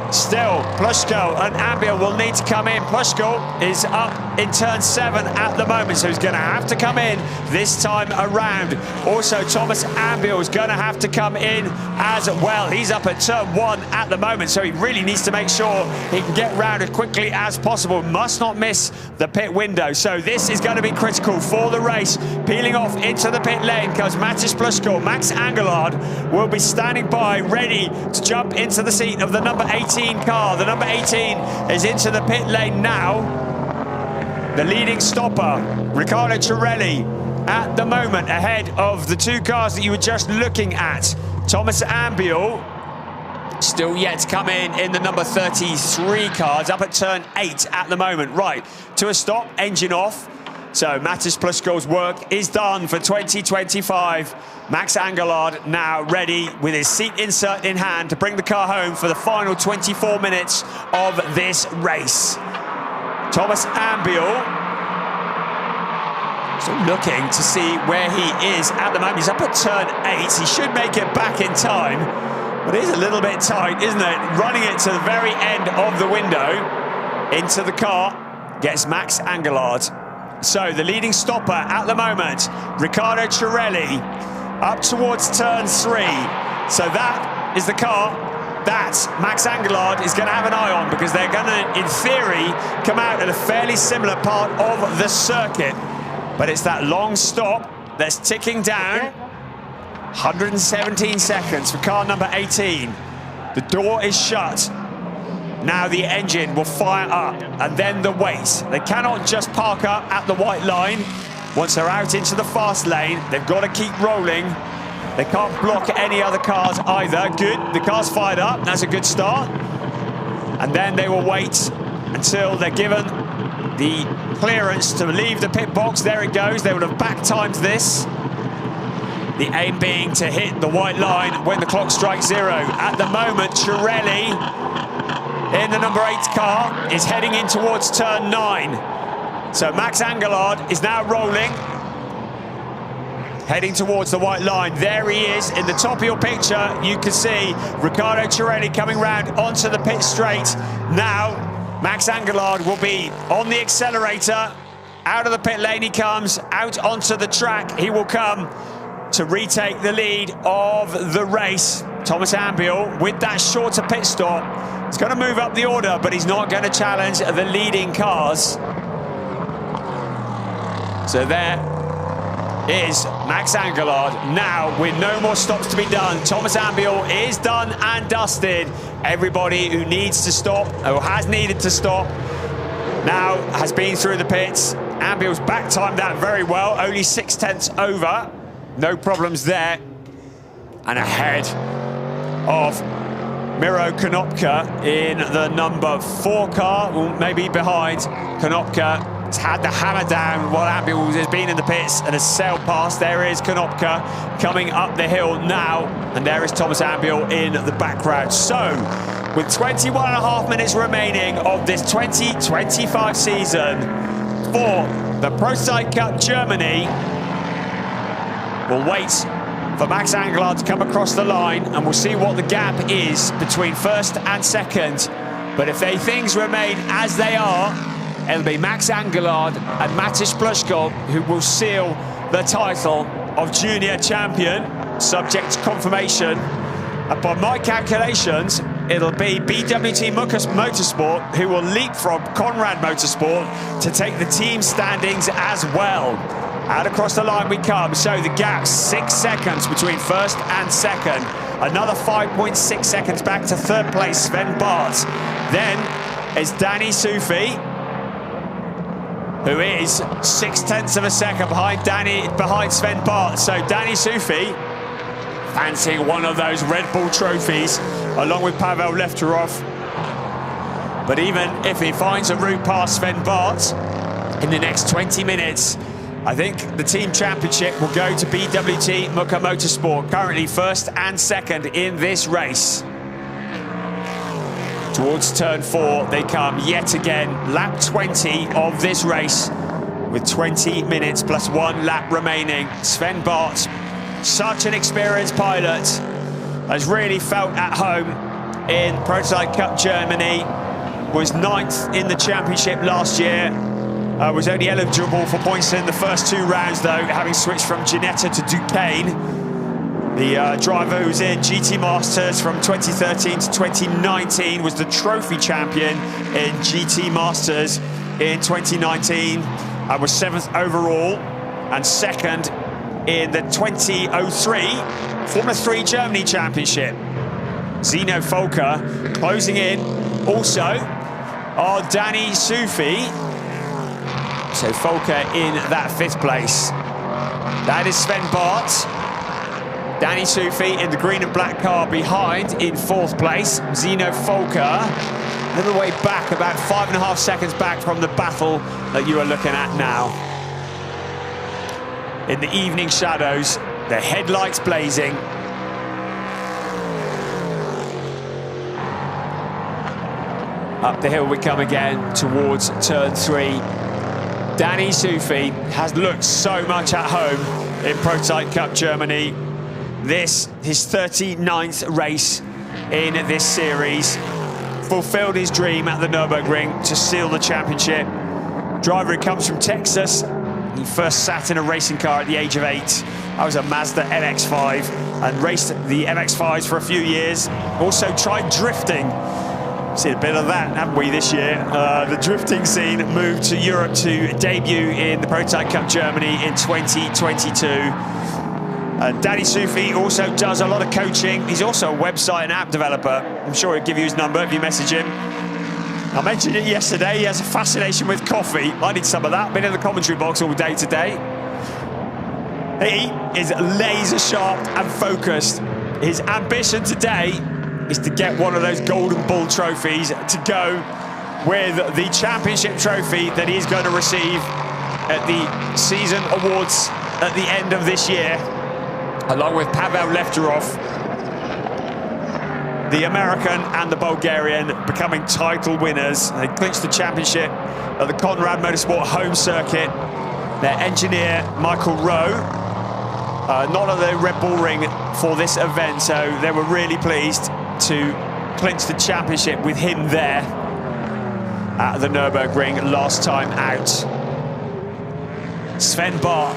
Still, Plushkol and Ambiel will need to come in. Plushkol is up in turn 7 at the moment, so he's going to have to come in this time around. Also, Thomas Ambiel is going to have to come in as well. He's up at turn 1 at the moment, so he really needs to make sure he can get round as quickly as possible. Must not miss the pit window. So this is going to be critical for the race. Peeling off into the pit lane comes Matis Plushkol. Max Angelard will be standing by, ready to jump into the seat of the number 18 car. The number 18 is into the pit lane now. The leading stopper, Ricardo Torelli, at the moment ahead of the 2 cars that you were just looking at. Thomas Ambiel still yet to come in the number 33 cars, up at turn 8 at the moment. Right, to a stop, engine off. So Matis Plushkol's work is done for 2025. Max Angelard now ready with his seat insert in hand to bring the car home for the final 24 minutes of this race. Thomas Ambiel still looking to see where he is at the moment. He's up at turn 8. He should make it back in time, but it is a little bit tight, isn't it? Running it to the very end of the window. Into the car gets Max Angelard. So the leading stopper at the moment, Ricardo Torelli, up towards turn 3. So that is the car that Max Angelard is going to have an eye on, because they're going to, in theory, come out at a fairly similar part of the circuit. But it's that long stop that's ticking down. 117 seconds for car number 18. The door is shut. Now the engine will fire up, and then the weights. They cannot just park up at the white line. Once they're out into the fast lane, they've got to keep rolling. They can't block any other cars either. Good, the car's fired up, that's a good start. And then they will wait until they're given the clearance to leave the pit box. There it goes, they would have back timed this. The aim being to hit the white line when the clock strikes 0. At the moment, Torelli in the number 8 car is heading in towards turn 9. So Max Angelard is now rolling, heading towards the white line. There he is in the top of your picture. You can see Ricardo Torelli coming round onto the pit straight. Now Max Angelard will be on the accelerator. Out of the pit lane he comes, out onto the track he will come to retake the lead of the race. Thomas Ambiel with that shorter pit stop. He's going to move up the order, but he's not going to challenge the leading cars. So there is Max Angelard now with no more stops to be done. Thomas Ambiel is done and dusted. Everybody who needs to stop, or has needed to stop, now has been through the pits. Ambiel's back timed that very well, only 6/10 over. No problems there. And ahead of Miro Konopka in the number 4 car, or maybe behind. Konopka has had the hammer down while Ambiel has been in the pits and has sailed past. There is Konopka coming up the hill now, and there is Thomas Ambiel in the background. So, with 21.5 minutes remaining of this 2025 season for the Prototype Cup Germany, we'll wait for Max Angelard to come across the line, and we'll see what the gap is between first and second. But if things remain as they are, it'll be Max Angelard and Matis Blushko who will seal the title of junior champion, subject to confirmation. And by my calculations, it'll be BWT Motorsport who will leapfrog Conrad Motorsport to take the team standings as well. Out across the line we come, so the gap 6 seconds between first and second. Another 5.6 seconds back to third place, Sven Bart. Then is Danny Sufi, who is 6/10 of a second behind Sven Bart. So Danny Sufi fancying one of those Red Bull trophies, along with Pavel Lefterov. But even if he finds a route past Sven Bart in the next 20 minutes, I think the team championship will go to BWT Motorsport, currently first and second in this race. Towards turn 4 they come yet again, lap 20 of this race, with 20 minutes plus 1 lap remaining. Sven Bart, such an experienced pilot, has really felt at home in Prototype Cup Germany, was 9th in the championship last year. Was only eligible for points in the first 2 rounds though, having switched from Ginetta to Duquesne. The driver who was in GT Masters from 2013 to 2019 was the trophy champion in GT Masters in 2019 and was 7th overall and 2nd in the 2003 Formula 3 Germany Championship. Zeno Volker closing in also are Danny Sufi. So Volker in that 5th place. That is Sven Bart. Danny Sufi in the green and black car behind in 4th place. Zeno Volker a little way back, about 5.5 seconds back from the battle that you are looking at now. In the evening shadows, the headlights blazing. Up the hill we come again towards turn 3. Danny Sufi has looked so much at home in Prototype Cup Germany. This, his 39th race in this series. Fulfilled his dream at the Nürburgring to seal the championship. Driver who comes from Texas. He first sat in a racing car at the age of 8. I was a Mazda MX-5 and raced the MX-5s for a few years. Also tried drifting. Seen a bit of that, haven't we, this year? The drifting scene moved to Europe to debut in the Prototype Cup Germany in 2022. Danny Sufi also does a lot of coaching. He's also a website and app developer. I'm sure he'll give you his number if you message him. I mentioned it yesterday, he has a fascination with coffee. I need some of that, been in the commentary box all day today. He is laser sharp and focused. His ambition today is to get one of those Golden Bull trophies to go with the championship trophy that he's going to receive at the season awards at the end of this year, along with Pavel Lefterov, the American and the Bulgarian, becoming title winners. They clinched the championship at the Conrad Motorsport home circuit. Their engineer, Michael Rowe, not at the Red Bull Ring for this event, so they were really pleased to clinch the championship with him there at the Nürburgring last time out. Sven Bart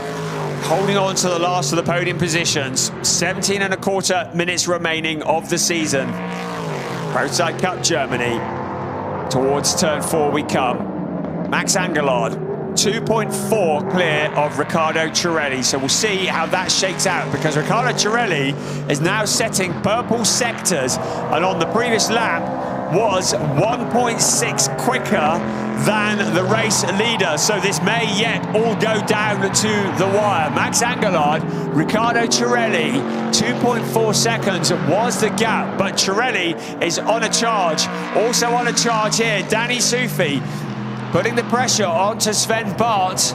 holding on to the last of the podium positions. 17.25 minutes remaining of the season. Prototype Cup Germany. Towards turn 4 we come. Max Angerlard, 2.4 clear of Riccardo Cirelli. So we'll see how that shakes out, because Riccardo Cirelli is now setting purple sectors, and on the previous lap was 1.6 quicker than the race leader. So this may yet all go down to the wire. Max Angerlard, Riccardo Cirelli, 2.4 seconds was the gap, but Cirelli is on a charge. Also on a charge here, Danny Sufi, putting the pressure onto Sven Bart.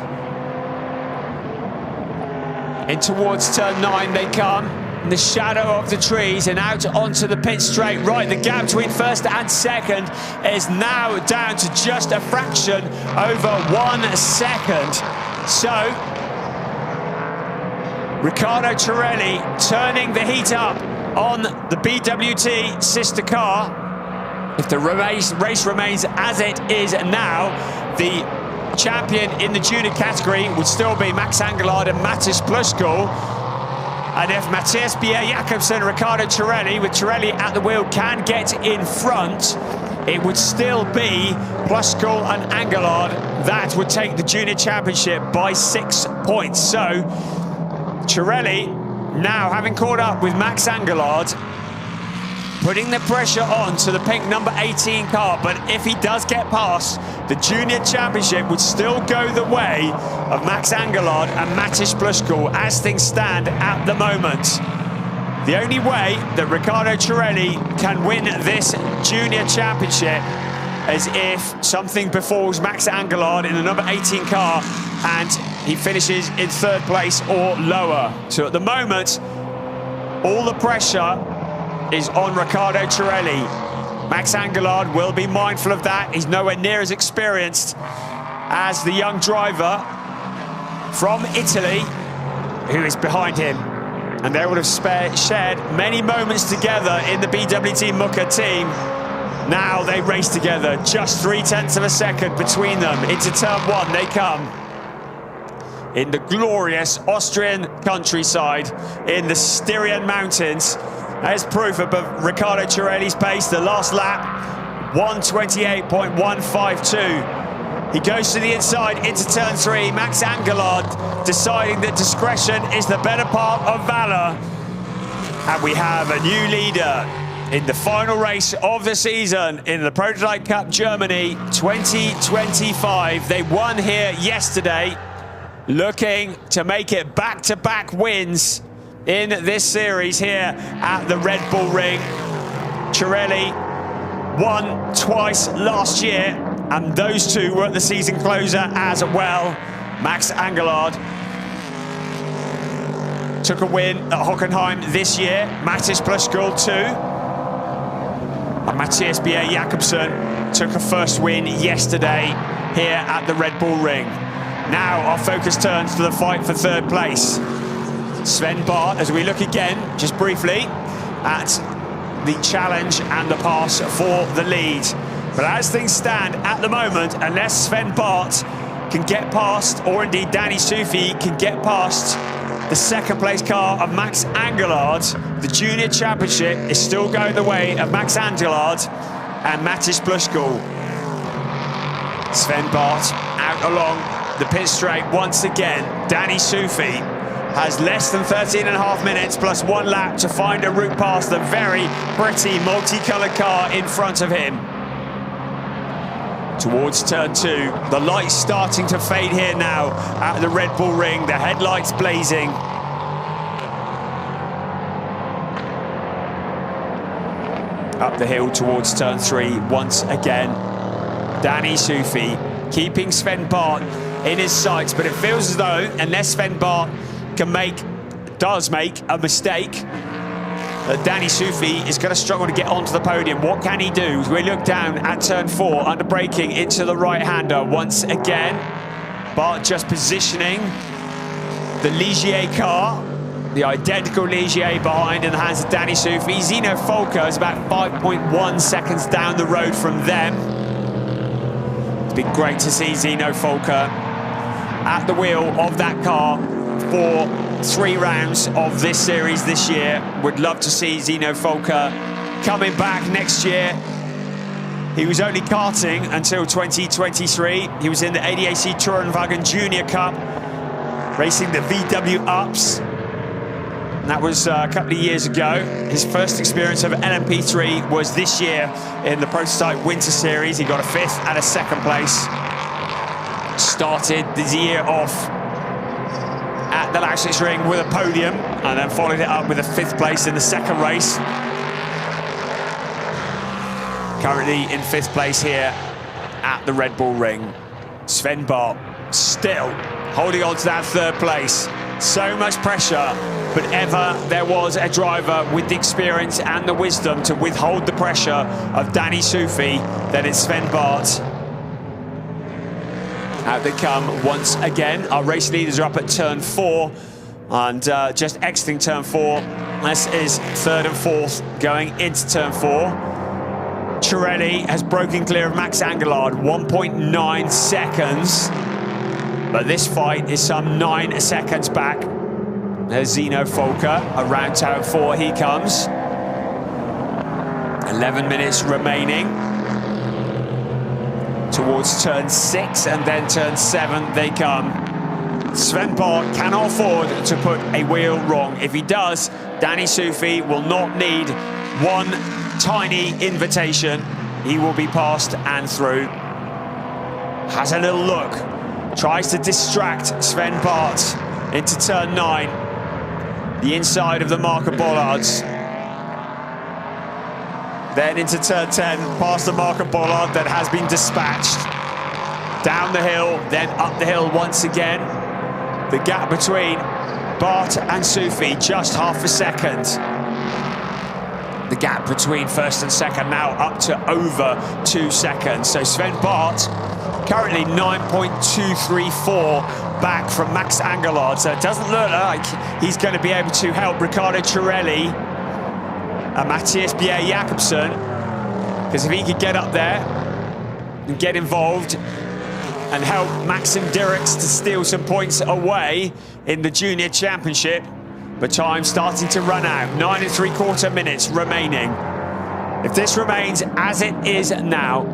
In towards turn 9 they come, in the shadow of the trees and out onto the pit straight. Right, the gap between first and second is now down to just a fraction over 1 second. So, Riccardo Cirelli turning the heat up on the BWT sister car. If the race remains as it is now, the champion in the junior category would still be Max Angerlard and Mattis Pluskul. And if Matthias Bjerre-Jacobsen and Riccardo Cirelli, with Cirelli at the wheel, can get in front, it would still be Pluskul and Angerlard that would take the junior championship by 6 points. So Cirelli, now having caught up with Max Angerlard, putting the pressure on to the pink number 18 car, but if he does get past, the junior championship would still go the way of Max Angerlard and Mattis Pluskul as things stand at the moment. The only way that Riccardo Cirelli can win this junior championship is if something befalls Max Angerlard in the number 18 car and he finishes in 3rd place or lower. So at the moment, all the pressure is on Riccardo Cirelli. Max Angerlard will be mindful of that. He's nowhere near as experienced as the young driver from Italy who is behind him. And they would have shared many moments together in the BWT Mucker team. Now they race together, just 0.3 of a second between them. Into turn 1 they come. In the glorious Austrian countryside, in the Styrian Mountains. As proof of Riccardo Cirelli's pace, the last lap, 1:28.152. He goes to the inside into turn 3. Max Angerlard deciding that discretion is the better part of valor. And we have a new leader in the final race of the season in the Prototype Cup Germany 2025. They won here yesterday, looking to make it back-to-back wins in this series here at the Red Bull Ring. Cirelli won twice last year, and those two were at the season closer as well. Max Angerlard took a win at Hockenheim this year, Mattis Pluskul too. And Matthias Bjerre-Jacobsen took a first win yesterday here at the Red Bull Ring. Now our focus turns to the fight for 3rd place. Sven Bart, as we look again, just briefly, at the challenge and the pass for the lead. But as things stand at the moment, unless Sven Bart can get past, or indeed Danny Sufi can get past the 2nd place car of Max Angerlard, the junior championship is still going the way of Max Angerlard and Mattis Pluskul. Sven Bart out along the pit straight once again. Danny Sufi has less than 13.5 minutes plus 1 lap to find a route past the very pretty multicolored car in front of him. Towards turn 2, the lights starting to fade here now at the Red Bull Ring, the headlights blazing. Up the hill towards turn 3 once again. Danny Sufi keeping Sven Bart in his sights, but it feels as though unless Sven Bart does make a mistake, that Danny Sufi is going to struggle to get onto the podium. What can he do? We look down at turn 4, under braking into the right-hander once again. Bart just positioning the Ligier car, the identical Ligier behind in the hands of Danny Sufi. Zeno Folker is about 5.1 seconds down the road from them. It's been great to see Zeno Folker at the wheel of that car for 3 rounds of this series this year. Would love to see Zeno Volker coming back next year. He was only karting until 2023. He was in the ADAC Tourenwagen Junior Cup, racing the VW Ups. And that was a couple of years ago. His first experience of LMP3 was this year in the Prototype Winter Series. He got a 5th and a 2nd place. Started the year off at the Lausitz Ring with a podium and then followed it up with a 5th place in the 2nd race. Currently in 5th place here at the Red Bull Ring. Sven Bart still holding on to that 3rd place. So much pressure, but ever there was a driver with the experience and the wisdom to withhold the pressure of Danny Sufi, then it's Sven Bart. Out they come once again. Our race leaders are up at turn 4 and just exiting turn 4. This is 3rd and 4th going into turn 4. Chirelli has broken clear of Max Angelard, 1.9 seconds. But this fight is some 9 seconds back. There's Zeno Volker around turn 4, he comes. 11 minutes remaining. Towards turn 6 and then turn 7 they come. Sven Bart cannot afford to put a wheel wrong. If he does, Danny Sufi will not need one tiny invitation. He will be passed and through. Has a little look. Tries to distract Sven Bart into turn 9. The inside of the marker bollards. Then into turn 10, past the marker bollard that has been dispatched. Down the hill, then up the hill once again. The gap between Bart and Sufi, just half a second. The gap between 1st and 2nd now up to over 2 seconds. So Sven Bart currently 9.234 back from Max Angelard. So it doesn't look like he's going to be able to help Riccardo Chirelli and Matthias Bjerre-Jacobsen, because if he could get up there and get involved and help Maxim Dirks to steal some points away in the Junior Championship, but time starting to run out. 9 3/4 minutes remaining. If this remains as it is now,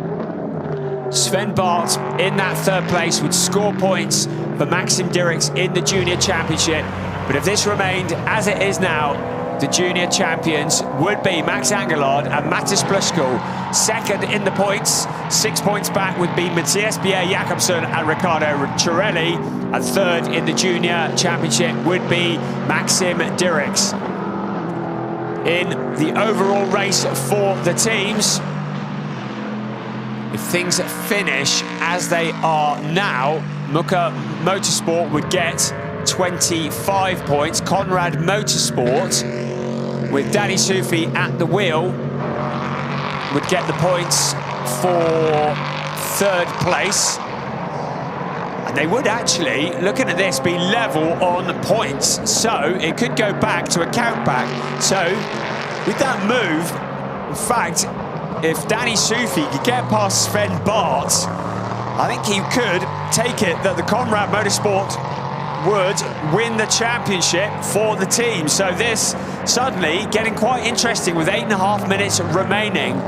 Sven Bart in that 3rd place would score points for Maxim Dirks in the Junior Championship. But if this remained as it is now, the Junior champions would be Max Angelard and Mattis Bluskal. 2nd in the points, 6 points back would be Matthias Bjerre-Jacobsen and Riccardo Chirelli. And 3rd in the Junior Championship would be Maxim Dirks. In the overall race for the teams, if things finish as they are now, ADAC Motorsport would get 25 points. Conrad Motorsport, with Danny Sufi at the wheel, would get the points for 3rd place. And they would actually, looking at this, be level on points. So it could go back to a countback. So with that move, in fact, if Danny Sufi could get past Sven Bart, I think he could take it that the Conrad Motorsport would win the championship for the team. So this suddenly getting quite interesting with 8.5 minutes remaining,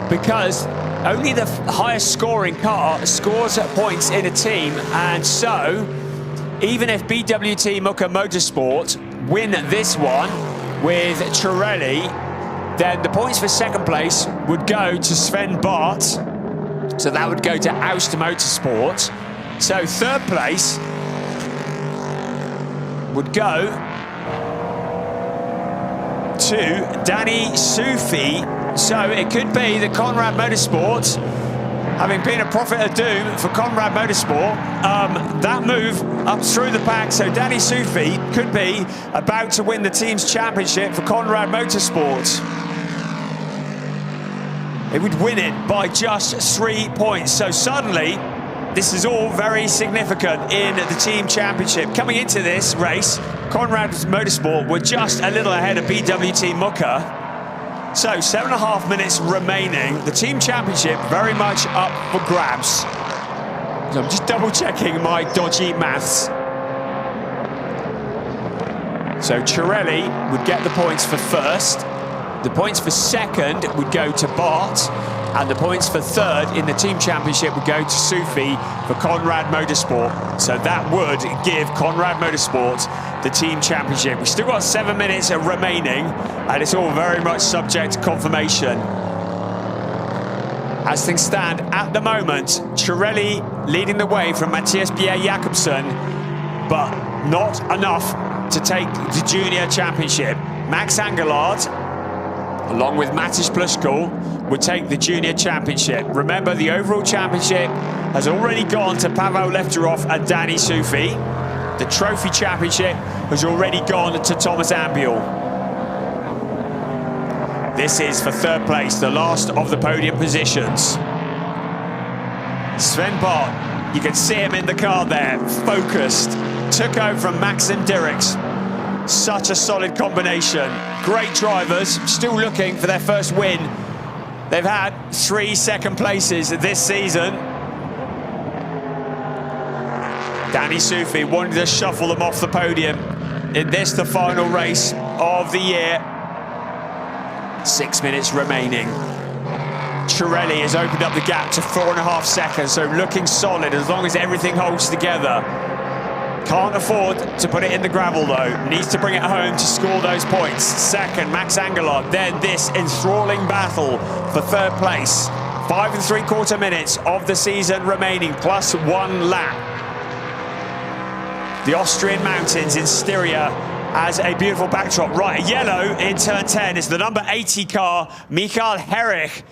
because only the highest scoring car scores points in a team. And so even if BWT ADAC Motorsport win this one with Chirelli, then the points for 2nd place would go to Sven Bart. So that would go to ADAC Motorsport. So 3rd place would go to Danny Sufi. So it could be the Conrad Motorsport, having been a prophet of doom for Conrad Motorsport, that move up through the pack. So Danny Sufi could be about to win the team's championship for Conrad Motorsport. It would win it by just 3 points. So suddenly, this is all very significant in the team championship. Coming into this race, Conrad Motorsport were just a little ahead of BWT ADAC. So 7.5 minutes remaining. The team championship very much up for grabs. So I'm just double checking my dodgy maths. So Cirelli would get the points for first. The points for second would go to Bart, and the points for third in the team championship would go to Sufi for Conrad Motorsport. So that would give Conrad Motorsport the team championship. We've still got 7 minutes remaining, and it's all very much subject to confirmation. As things stand at the moment, Cirelli leading the way from Matthias Bjerre-Jacobsen, but not enough to take the junior championship. Max Angelard, along with Matisz Pluskal, would take the junior championship. Remember, the overall championship has already gone to Pavel Lefterov and Danny Sufi. The trophy championship has already gone to Thomas Ambiel. This is for third place, the last of the podium positions. Sven Bart, you can see him in the car there, focused. Took over from Maxim Dirks. Such a solid combination. Great drivers, still looking for their first win. They've had 3 second places this season. Danny Sufi wanted to shuffle them off the podium in this, the final race of the year. 6 minutes remaining. Cirelli has opened up the gap to 4.5 seconds, so looking solid as long as everything holds together. Can't afford to put it in the gravel though. Needs to bring it home to score those points. Second, Max Angelard. Then this enthralling battle for third place. 5 3/4 minutes of the season remaining, plus 1 lap. The Austrian mountains in Styria as a beautiful backdrop. Right, yellow in turn 10 is the number 80 car. Michael Herrich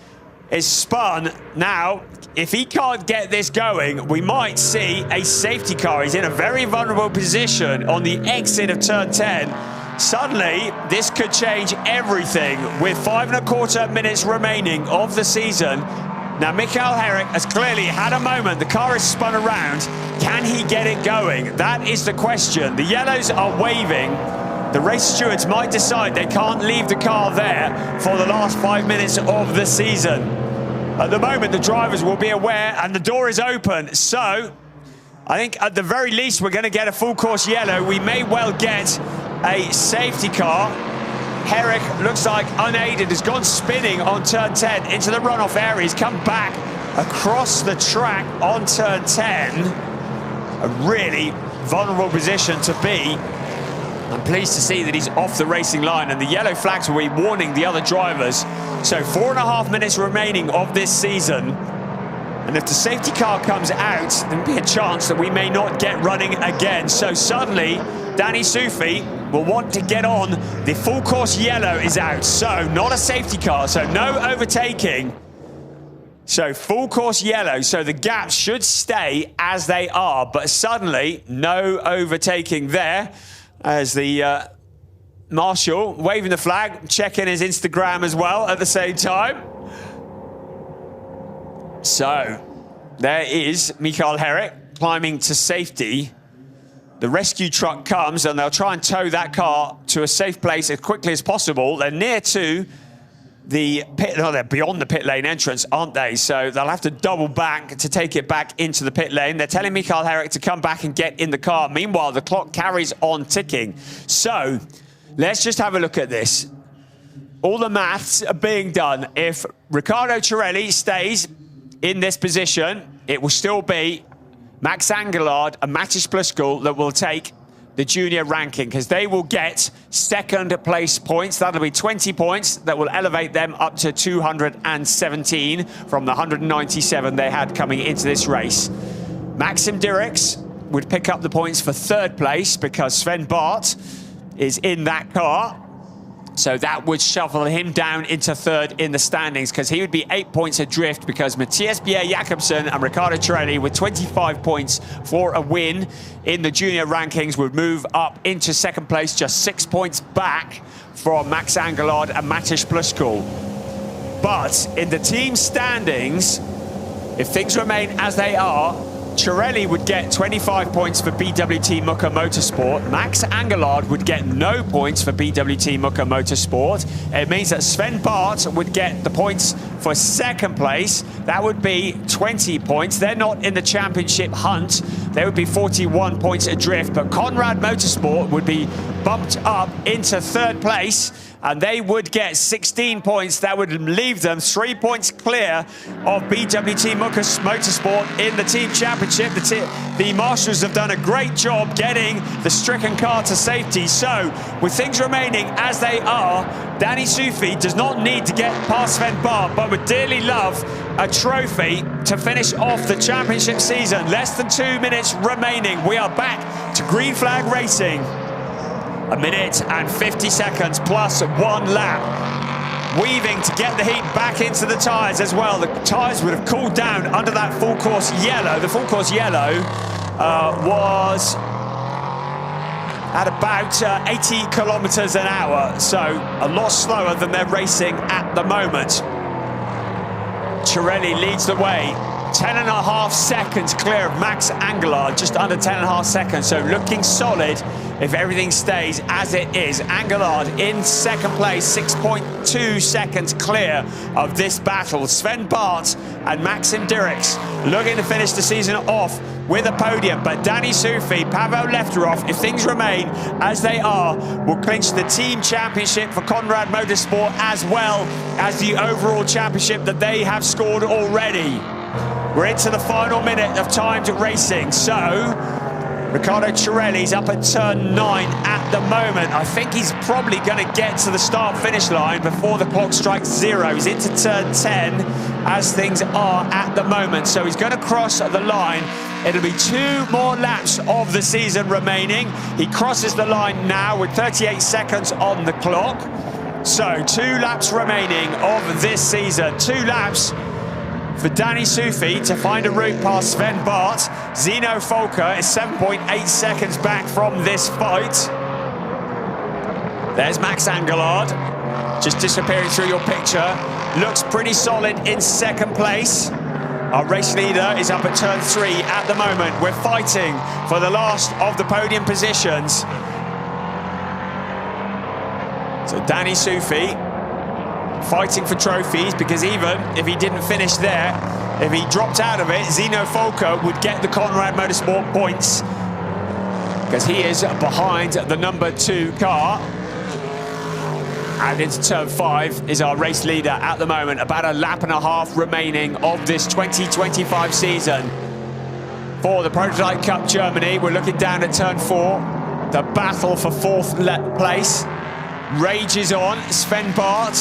is spun. Now, if he can't get this going, we might see a safety car. He's in a very vulnerable position on the exit of turn 10. Suddenly, this could change everything with 5 1/4 minutes remaining of the season. Now, Michael Herrich has clearly had a moment. The car is spun around. Can he get it going? That is the question. The yellows are waving. The race stewards might decide they can't leave the car there for the last 5 minutes of the season. At the moment, the drivers will be aware, and the door is open. So, I think at the very least, we're going to get a full course yellow. We may well get a safety car. Herrich looks like unaided, has gone spinning on turn 10 into the runoff area. He's come back across the track on turn 10. A really vulnerable position to be. I'm pleased to see that he's off the racing line, and the yellow flags will be warning the other drivers. So 4.5 minutes remaining of this season. And if the safety car comes out, there'll be a chance that we may not get running again. So suddenly, Danny Sufi will want to get on. The full course yellow is out, so not a safety car, so no overtaking. So full course yellow, so the gaps should stay as they are, but suddenly no overtaking there as the marshal waving the flag, checking his Instagram as well at the same time. So there is Michael Herrich climbing to safety. The rescue truck comes and they'll try and tow that car to a safe place as quickly as possible. They're near to the pit, no, they're beyond the pit lane entrance, aren't they? So they'll have to double back to take it back into the pit lane. They're telling Michael Herrich to come back and get in the car. Meanwhile, the clock carries on ticking. So let's just have a look at this. All the maths are being done. If Riccardo Cirelli stays in this position, it will still be Max Angelard and Matisz Pluskal that will take the junior ranking, because they will get second place points. That'll be 20 points that will elevate them up to 217 from the 197 they had coming into this race. Maxim Dirks would pick up the points for third place because Sven Bart is in that car. So that would shuffle him down into third in the standings, because he would be 8 points adrift, because Matthias Bjerre-Jacobsen and Riccardo Cirelli with 25 points for a win in the junior rankings would move up into second place, just 6 points back from Max Angelard and Matisz Pluskal. But in the team standings, if things remain as they are, Cirelli would get 25 points for BWT MX Motorsport. Max Angelard would get no points for BWT MX Motorsport. It means that Sven Bart would get the points for second place. That would be 20 points. They're not in the championship hunt. They would be 41 points adrift, but Conrad Motorsport would be bumped up into third place, and they would get 16 points. That would leave them 3 points clear of BWT MX Motorsport in the team championship. The marshals have done a great job getting the stricken car to safety. So, with things remaining as they are, Danny Sufi does not need to get past Sven Bart, but would dearly love a trophy to finish off the championship season. Less than 2 minutes remaining. We are back to green flag racing. 1 minute and 50 seconds plus 1 lap. Weaving to get the heat back into the tyres as well. The tyres would have cooled down under that full course yellow. The full course yellow was at about 80 kilometers an hour, so a lot slower than they're racing at the moment. Cirelli leads the way. 10.5 seconds clear of Max Angelard, just under 10.5 seconds, so looking solid if everything stays as it is. Angelard in second place, 6.2 seconds clear of this battle. Sven Bart and Maxim Dirks looking to finish the season off with a podium, but Danny Sufi, Pavel Lefterov, if things remain as they are, will clinch the team championship for Conrad Motorsport as well as the overall championship that they have scored already. We're into the final minute of timed racing, so Riccardo Cirelli's up at turn 9 at the moment. I think he's probably going to get to the start-finish line before the clock strikes 0. He's into turn 10 as things are at the moment, so he's going to cross the line. It'll be 2 more laps of the season remaining. He crosses the line now with 38 seconds on the clock. So 2 laps remaining of this season. 2 laps for Danny Sufi to find a route past Sven Bart. Zeno Folker is 7.8 seconds back from this fight. There's Max Angelard, just disappearing through your picture. Looks pretty solid in second place. Our race leader is up at turn 3 at the moment. We're fighting for the last of the podium positions. So Danny Sufi fighting for trophies, because even if he didn't finish there, if he dropped out of it, Zeno Folker would get the Conrad Motorsport points, because he is behind the number 2 car. And into turn 5 is our race leader at the moment. About 1.5 laps remaining of this 2025 season. For the Prototype Cup Germany, we're looking down at turn 4. The battle for 4th place rages on. Sven Bart,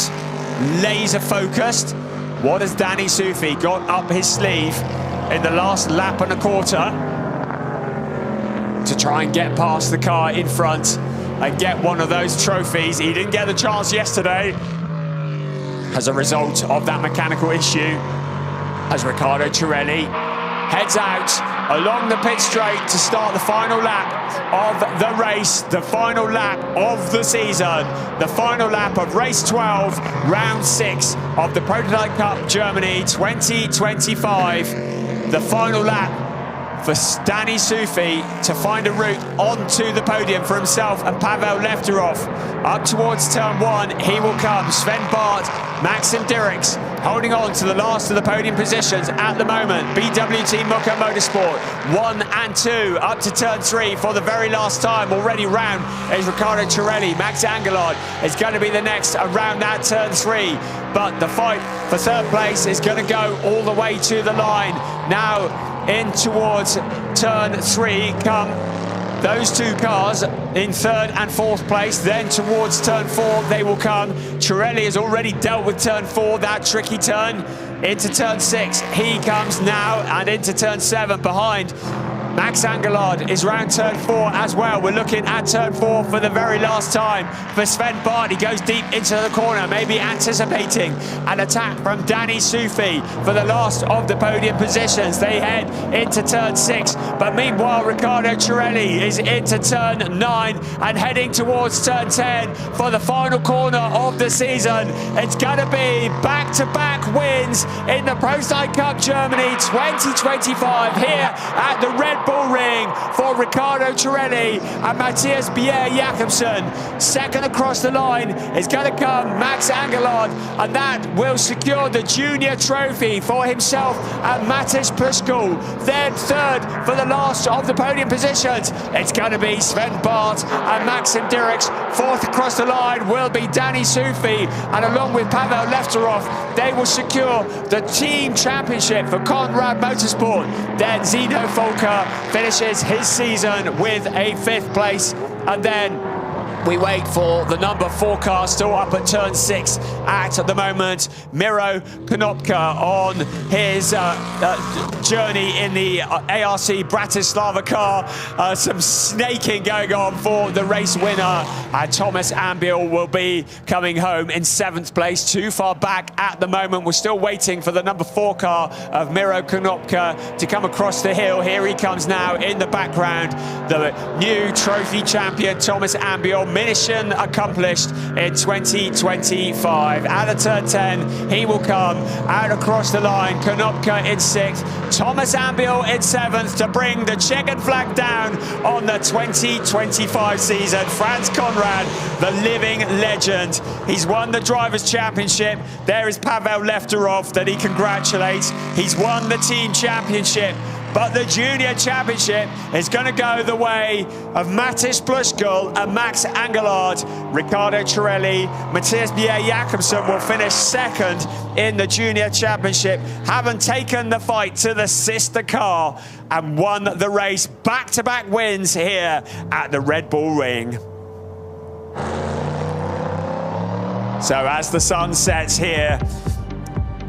laser focused. What has Danny Sufi got up his sleeve in the last lap and a quarter to try and get past the car in front and get one of those trophies? He didn't get the chance yesterday as a result of that mechanical issue, as Riccardo Cirelli heads out along the pit straight to start the final lap of the race, the final lap of the season, the final lap of race 12, round 6 of the Prototype Cup Germany 2025. The final lap for Danny Sufi to find a route onto the podium for himself and Pavel Lefterov. Up towards turn 1, he will come. Sven Bart, Maxim Dirks holding on to the last of the podium positions at the moment. BWT MX Motorsport 1 and 2 up to turn 3 for the very last time. Already round is Riccardo Cirelli. Max Angelard is going to be the next around that turn 3. But the fight for 3rd place is going to go all the way to the line. Now in towards turn 3 come those 2 cars in 3rd and 4th place. Then towards turn 4 they will come. Cirelli has already dealt with turn 4, that tricky turn. Into turn 6 he comes now, and into turn 7 behind Max Angelard is round turn 4 as well. We're looking at turn 4 for the very last time for Sven Bart. He goes deep into the corner, maybe anticipating an attack from Danny Sufi for the last of the podium positions. They head into turn 6, but meanwhile Riccardo Cirelli is into turn 9 and heading towards turn 10 for the final corner of the season. It's going to be back-to-back wins in the Prototype Cup Germany 2025 here at the Red Bull Ring for Riccardo Cirelli and Matthias Bjerre-Jacobsen. Second across the line is going to come Max Angelard, and that will secure the junior trophy for himself and Mattis Puskul. Then third for the last of the podium positions, it's going to be Sven Bart and Maxim Dirks. Fourth across the line will be Danny Sufi, and along with Pavel Lefterov, they will secure the team championship for Conrad Motorsport. Then Zeno Volker finishes his season with a 5th place, and then we wait for the number 4 car, still up at turn 6 at the moment. Miro Konopka on his journey in the ARC Bratislava car. Some snaking going on for the race winner. And Thomas Ambiel will be coming home in 7th place, too far back at the moment. We're still waiting for the number 4 car of Miro Konopka to come across the hill. Here he comes now in the background. The new trophy champion, Thomas Ambiel. Mission accomplished in 2025. Out of turn 10, he will come out across the line. Konopka in 6th, Thomas Ambiel in 7th to bring the checkered flag down on the 2025 season. Franz Conrad, the living legend. He's won the Drivers' Championship. There is Pavel Lefterov that he congratulates. He's won the Team Championship. But the Junior Championship is going to go the way of Mattis Puskul and Max Angelard. Riccardo Cirelli, Matthias Bjerre-Jacobsen will finish 2nd in the Junior Championship, having taken the fight to the sister car and won the race. Back-to-back wins here at the Red Bull Ring. So as the sun sets here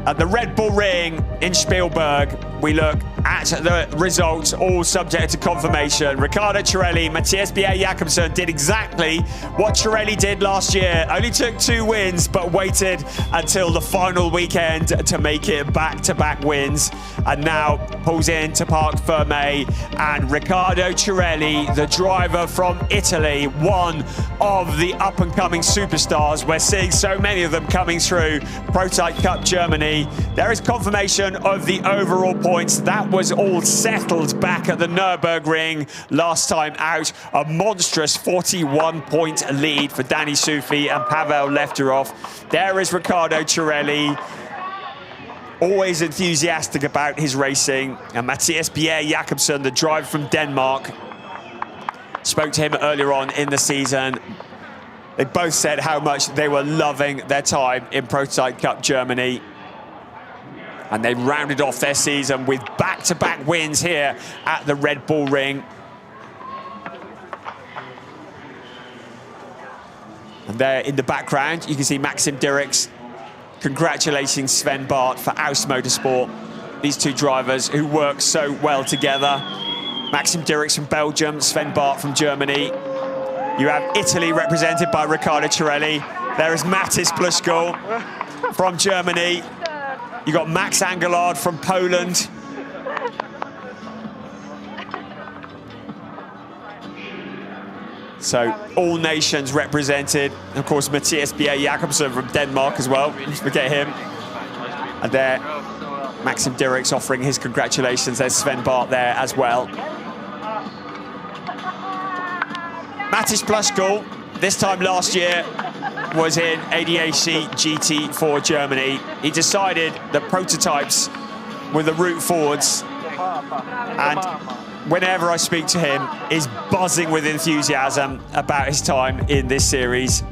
at the Red Bull Ring in Spielberg, we look at the results, all subject to confirmation. Riccardo Cirelli, Matthias Bjerre-Jacobsen did exactly what Cirelli did last year. Only took 2 wins, but waited until the final weekend to make it back-to-back wins. And now pulls into Parc Fermé. And Riccardo Cirelli, the driver from Italy, one of the up-and-coming superstars. We're seeing so many of them coming through Prototype Cup Germany. There is confirmation of the overall points. That was all settled back at the Nürburgring last time out. A monstrous 41-point lead for Danny Sufi and Pavel Lefterov. There is Riccardo Cirelli, always enthusiastic about his racing. And Matthias Bjerre-Jacobsen, the driver from Denmark. Spoke to him earlier on in the season. They both said how much they were loving their time in Prototype Cup Germany. And they rounded off their season with back-to-back wins here at the Red Bull Ring. And there in the background, you can see Maxim Dirks congratulating Sven Bart for Aust Motorsport. These two drivers who work so well together. Maxim Dirks from Belgium, Sven Bart from Germany. You have Italy represented by Riccardo Cirelli. There is Mattis Puskul from Germany. You got Max Angelard from Poland. So all nations represented. Of course, Matthias Bjerre-Jacobsen from Denmark as well. Don't forget him. And there, Maxim Dirks offering his congratulations. There's Sven Bart there as well. Mattis Puskul, this time last year, was in ADAC GT for Germany. He decided that prototypes were the route forwards, and whenever I speak to him, is buzzing with enthusiasm about his time in this series.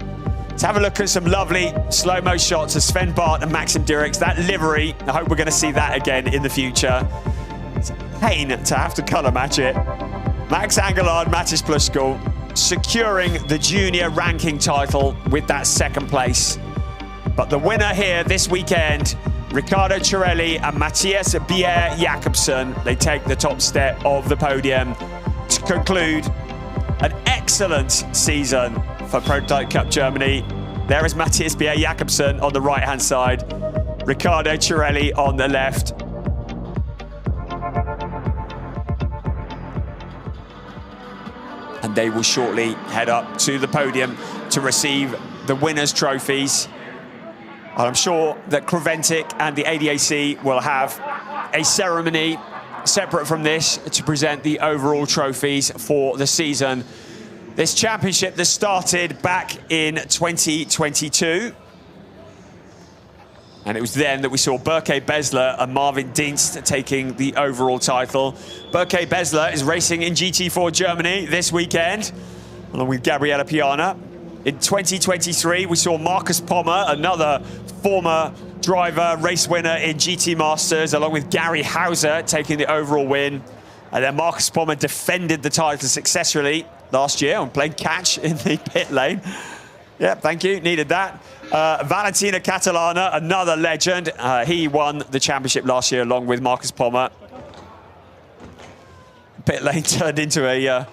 Let's have a look at some lovely slow-mo shots of Sven Bart and Maxim Dirks. That livery, I hope we're going to see that again in the future. It's a pain to have to colour match it. Max Angelard, Mattis Puskul, securing the junior ranking title with that 2nd place. But the winner here this weekend, Riccardo Cirelli and Matthias Bjerre-Jacobsen, they take the top step of the podium to conclude an excellent season for Prototype Cup Germany. There is Matthias Bjerre-Jacobsen on the right-hand side, Riccardo Cirelli on the left. And they will shortly head up to the podium to receive the winners' trophies. And I'm sure that Creventic and the ADAC will have a ceremony separate from this to present the overall trophies for the season. This championship that started back in 2022. And it was then that we saw Berke Besler and Marvin Dienst taking the overall title. Berke Besler is racing in GT4 Germany this weekend, along with Gabriele Piana. In 2023, we saw Marcus Pommer, another former driver, race winner in GT Masters, along with Gary Hauser taking the overall win. And then Marcus Pommer defended the title successfully last year and played catch in the pit lane. Yeah, thank you, needed that. Valentina Catalana, another legend. He won the championship last year along with Marcus Pommer. Pit lane turned into a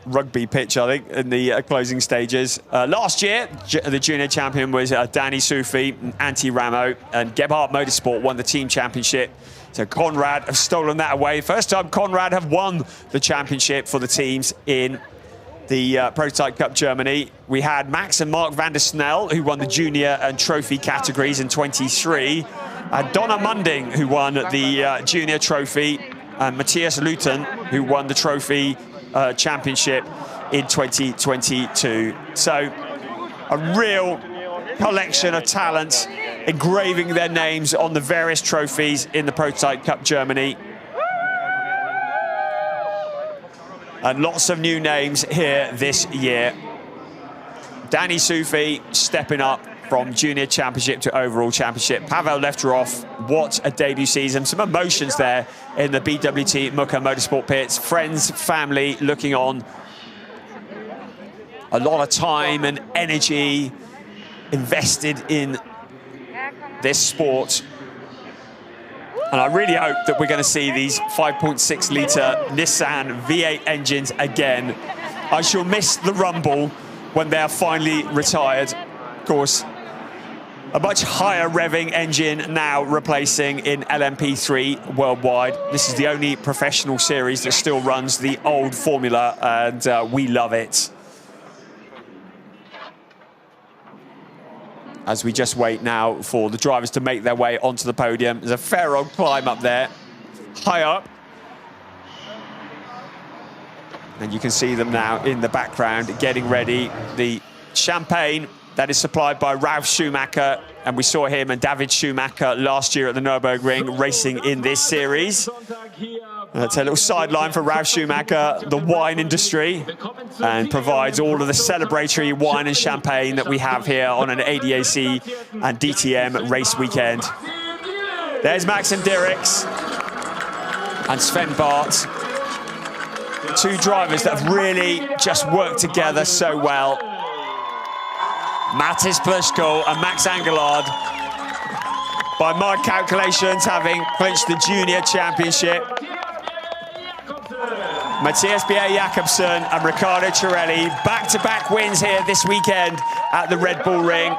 rugby pitch, I think, in the closing stages. Last year, the junior champion was Danny Sufi and Antti Ramo, and Gebhardt Motorsport won the team championship. So Conrad have stolen that away. First time Conrad have won the championship for the teams in the Prototype Cup Germany. We had Max and Mark van der Snel, who won the junior and trophy categories in 23. Donna Munding, who won the junior trophy, and Matthias Luton, who won the trophy championship in 2022. So a real collection of talents engraving their names on the various trophies in the Prototype Cup Germany. And lots of new names here this year. Danny Sufi stepping up from junior championship to overall championship. Pavel Lefterov, what a debut season. Some emotions there in the BWT Muka Motorsport pits. Friends, family looking on. A lot of time and energy invested in this sport. And I really hope that we're going to see these 5.6 litre Nissan V8 engines again. I shall miss the rumble when they are finally retired. Of course, a much higher revving engine now replacing in LMP3 worldwide. This is the only professional series that still runs the old formula, and we love it. As we just wait now for the drivers to make their way onto the podium. There's a fair old climb up there, high up. And you can see them now in the background getting ready. The champagne that is supplied by Ralf Schumacher, and we saw him and David Schumacher last year at the Nürburgring racing in this series. That's a little sideline for Ralf Schumacher, the wine industry, and provides all of the celebratory wine and champagne that we have here on an ADAC and DTM race weekend. There's Maxim Dirks and Sven Bart. Two drivers that have really just worked together so well. Mattis Pleško and Max Angelard, by my calculations, having clinched the junior championship. Matthias Bjerre-Jacobsen and Riccardo Cirelli, back-to-back wins here this weekend at the Red Bull Ring.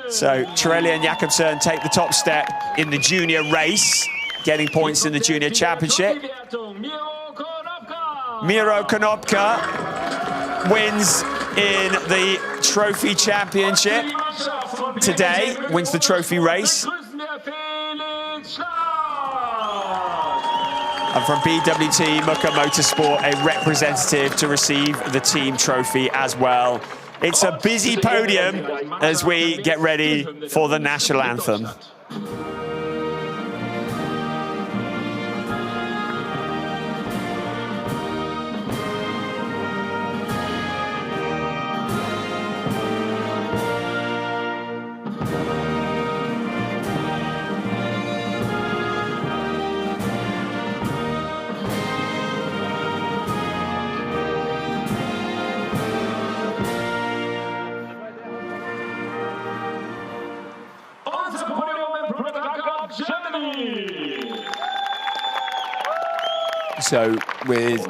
So Cirelli and Jacobsen take the top step in the junior race, getting points in the junior championship. Miro Konopka wins in the trophy championship today, wins the trophy race. And from BWT Muka Motorsport, a representative to receive the team trophy as well. It's a busy podium as we get ready for the national anthem. So with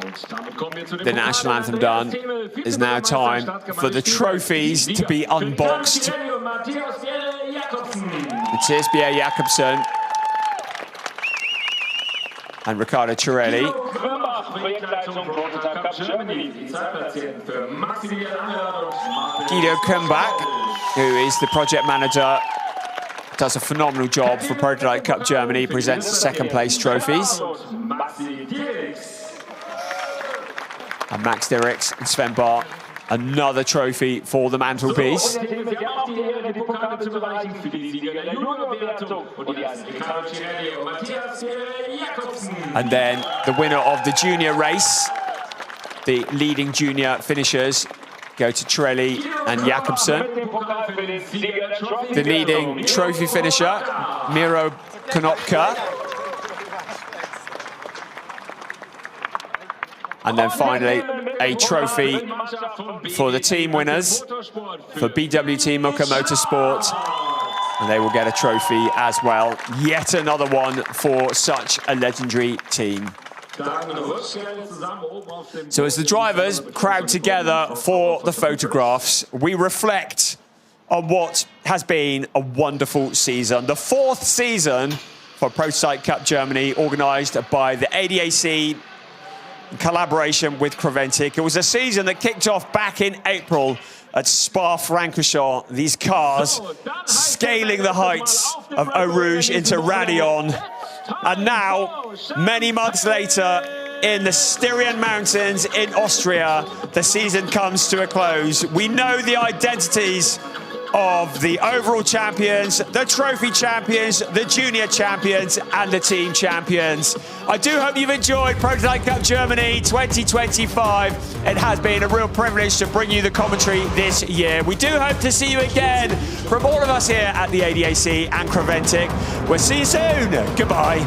the national anthem done, it's now time for the trophies to be unboxed. Matthias Bjerre-Jacobsen and Riccardo Cirelli. Guido Kumbach, who is the project manager, does a phenomenal job for Prototype Cup Germany, presents the second place trophies. And Max Dirks and Sven Bart, another trophy for the mantelpiece. And then the winner of the junior race, the leading junior finishers, go to Cirelli and Jacobsen. The leading trophy finisher, Miro Konopka. And then finally, a trophy for the team winners for BWT Motorsports. And they will get a trophy as well. Yet another one for such a legendary team. So as the drivers crowd together for the photographs, we reflect on what has been a wonderful season. The fourth season for Prototype Cup Germany, organised by the ADAC in collaboration with Creventic. It was a season that kicked off back in April at Spa-Francorchamps. These cars scaling the heights of Eau Rouge into Raidillon. And now, many months later, in the Styrian Mountains in Austria, the season comes to a close. We know the identities of the overall champions, the trophy champions, the junior champions, and the team champions. I do hope you've enjoyed Prototype Cup Germany 2025. It has been a real privilege to bring you the commentary this year. We do hope to see you again from all of us here at the ADAC and Creventic. We'll see you soon. Goodbye.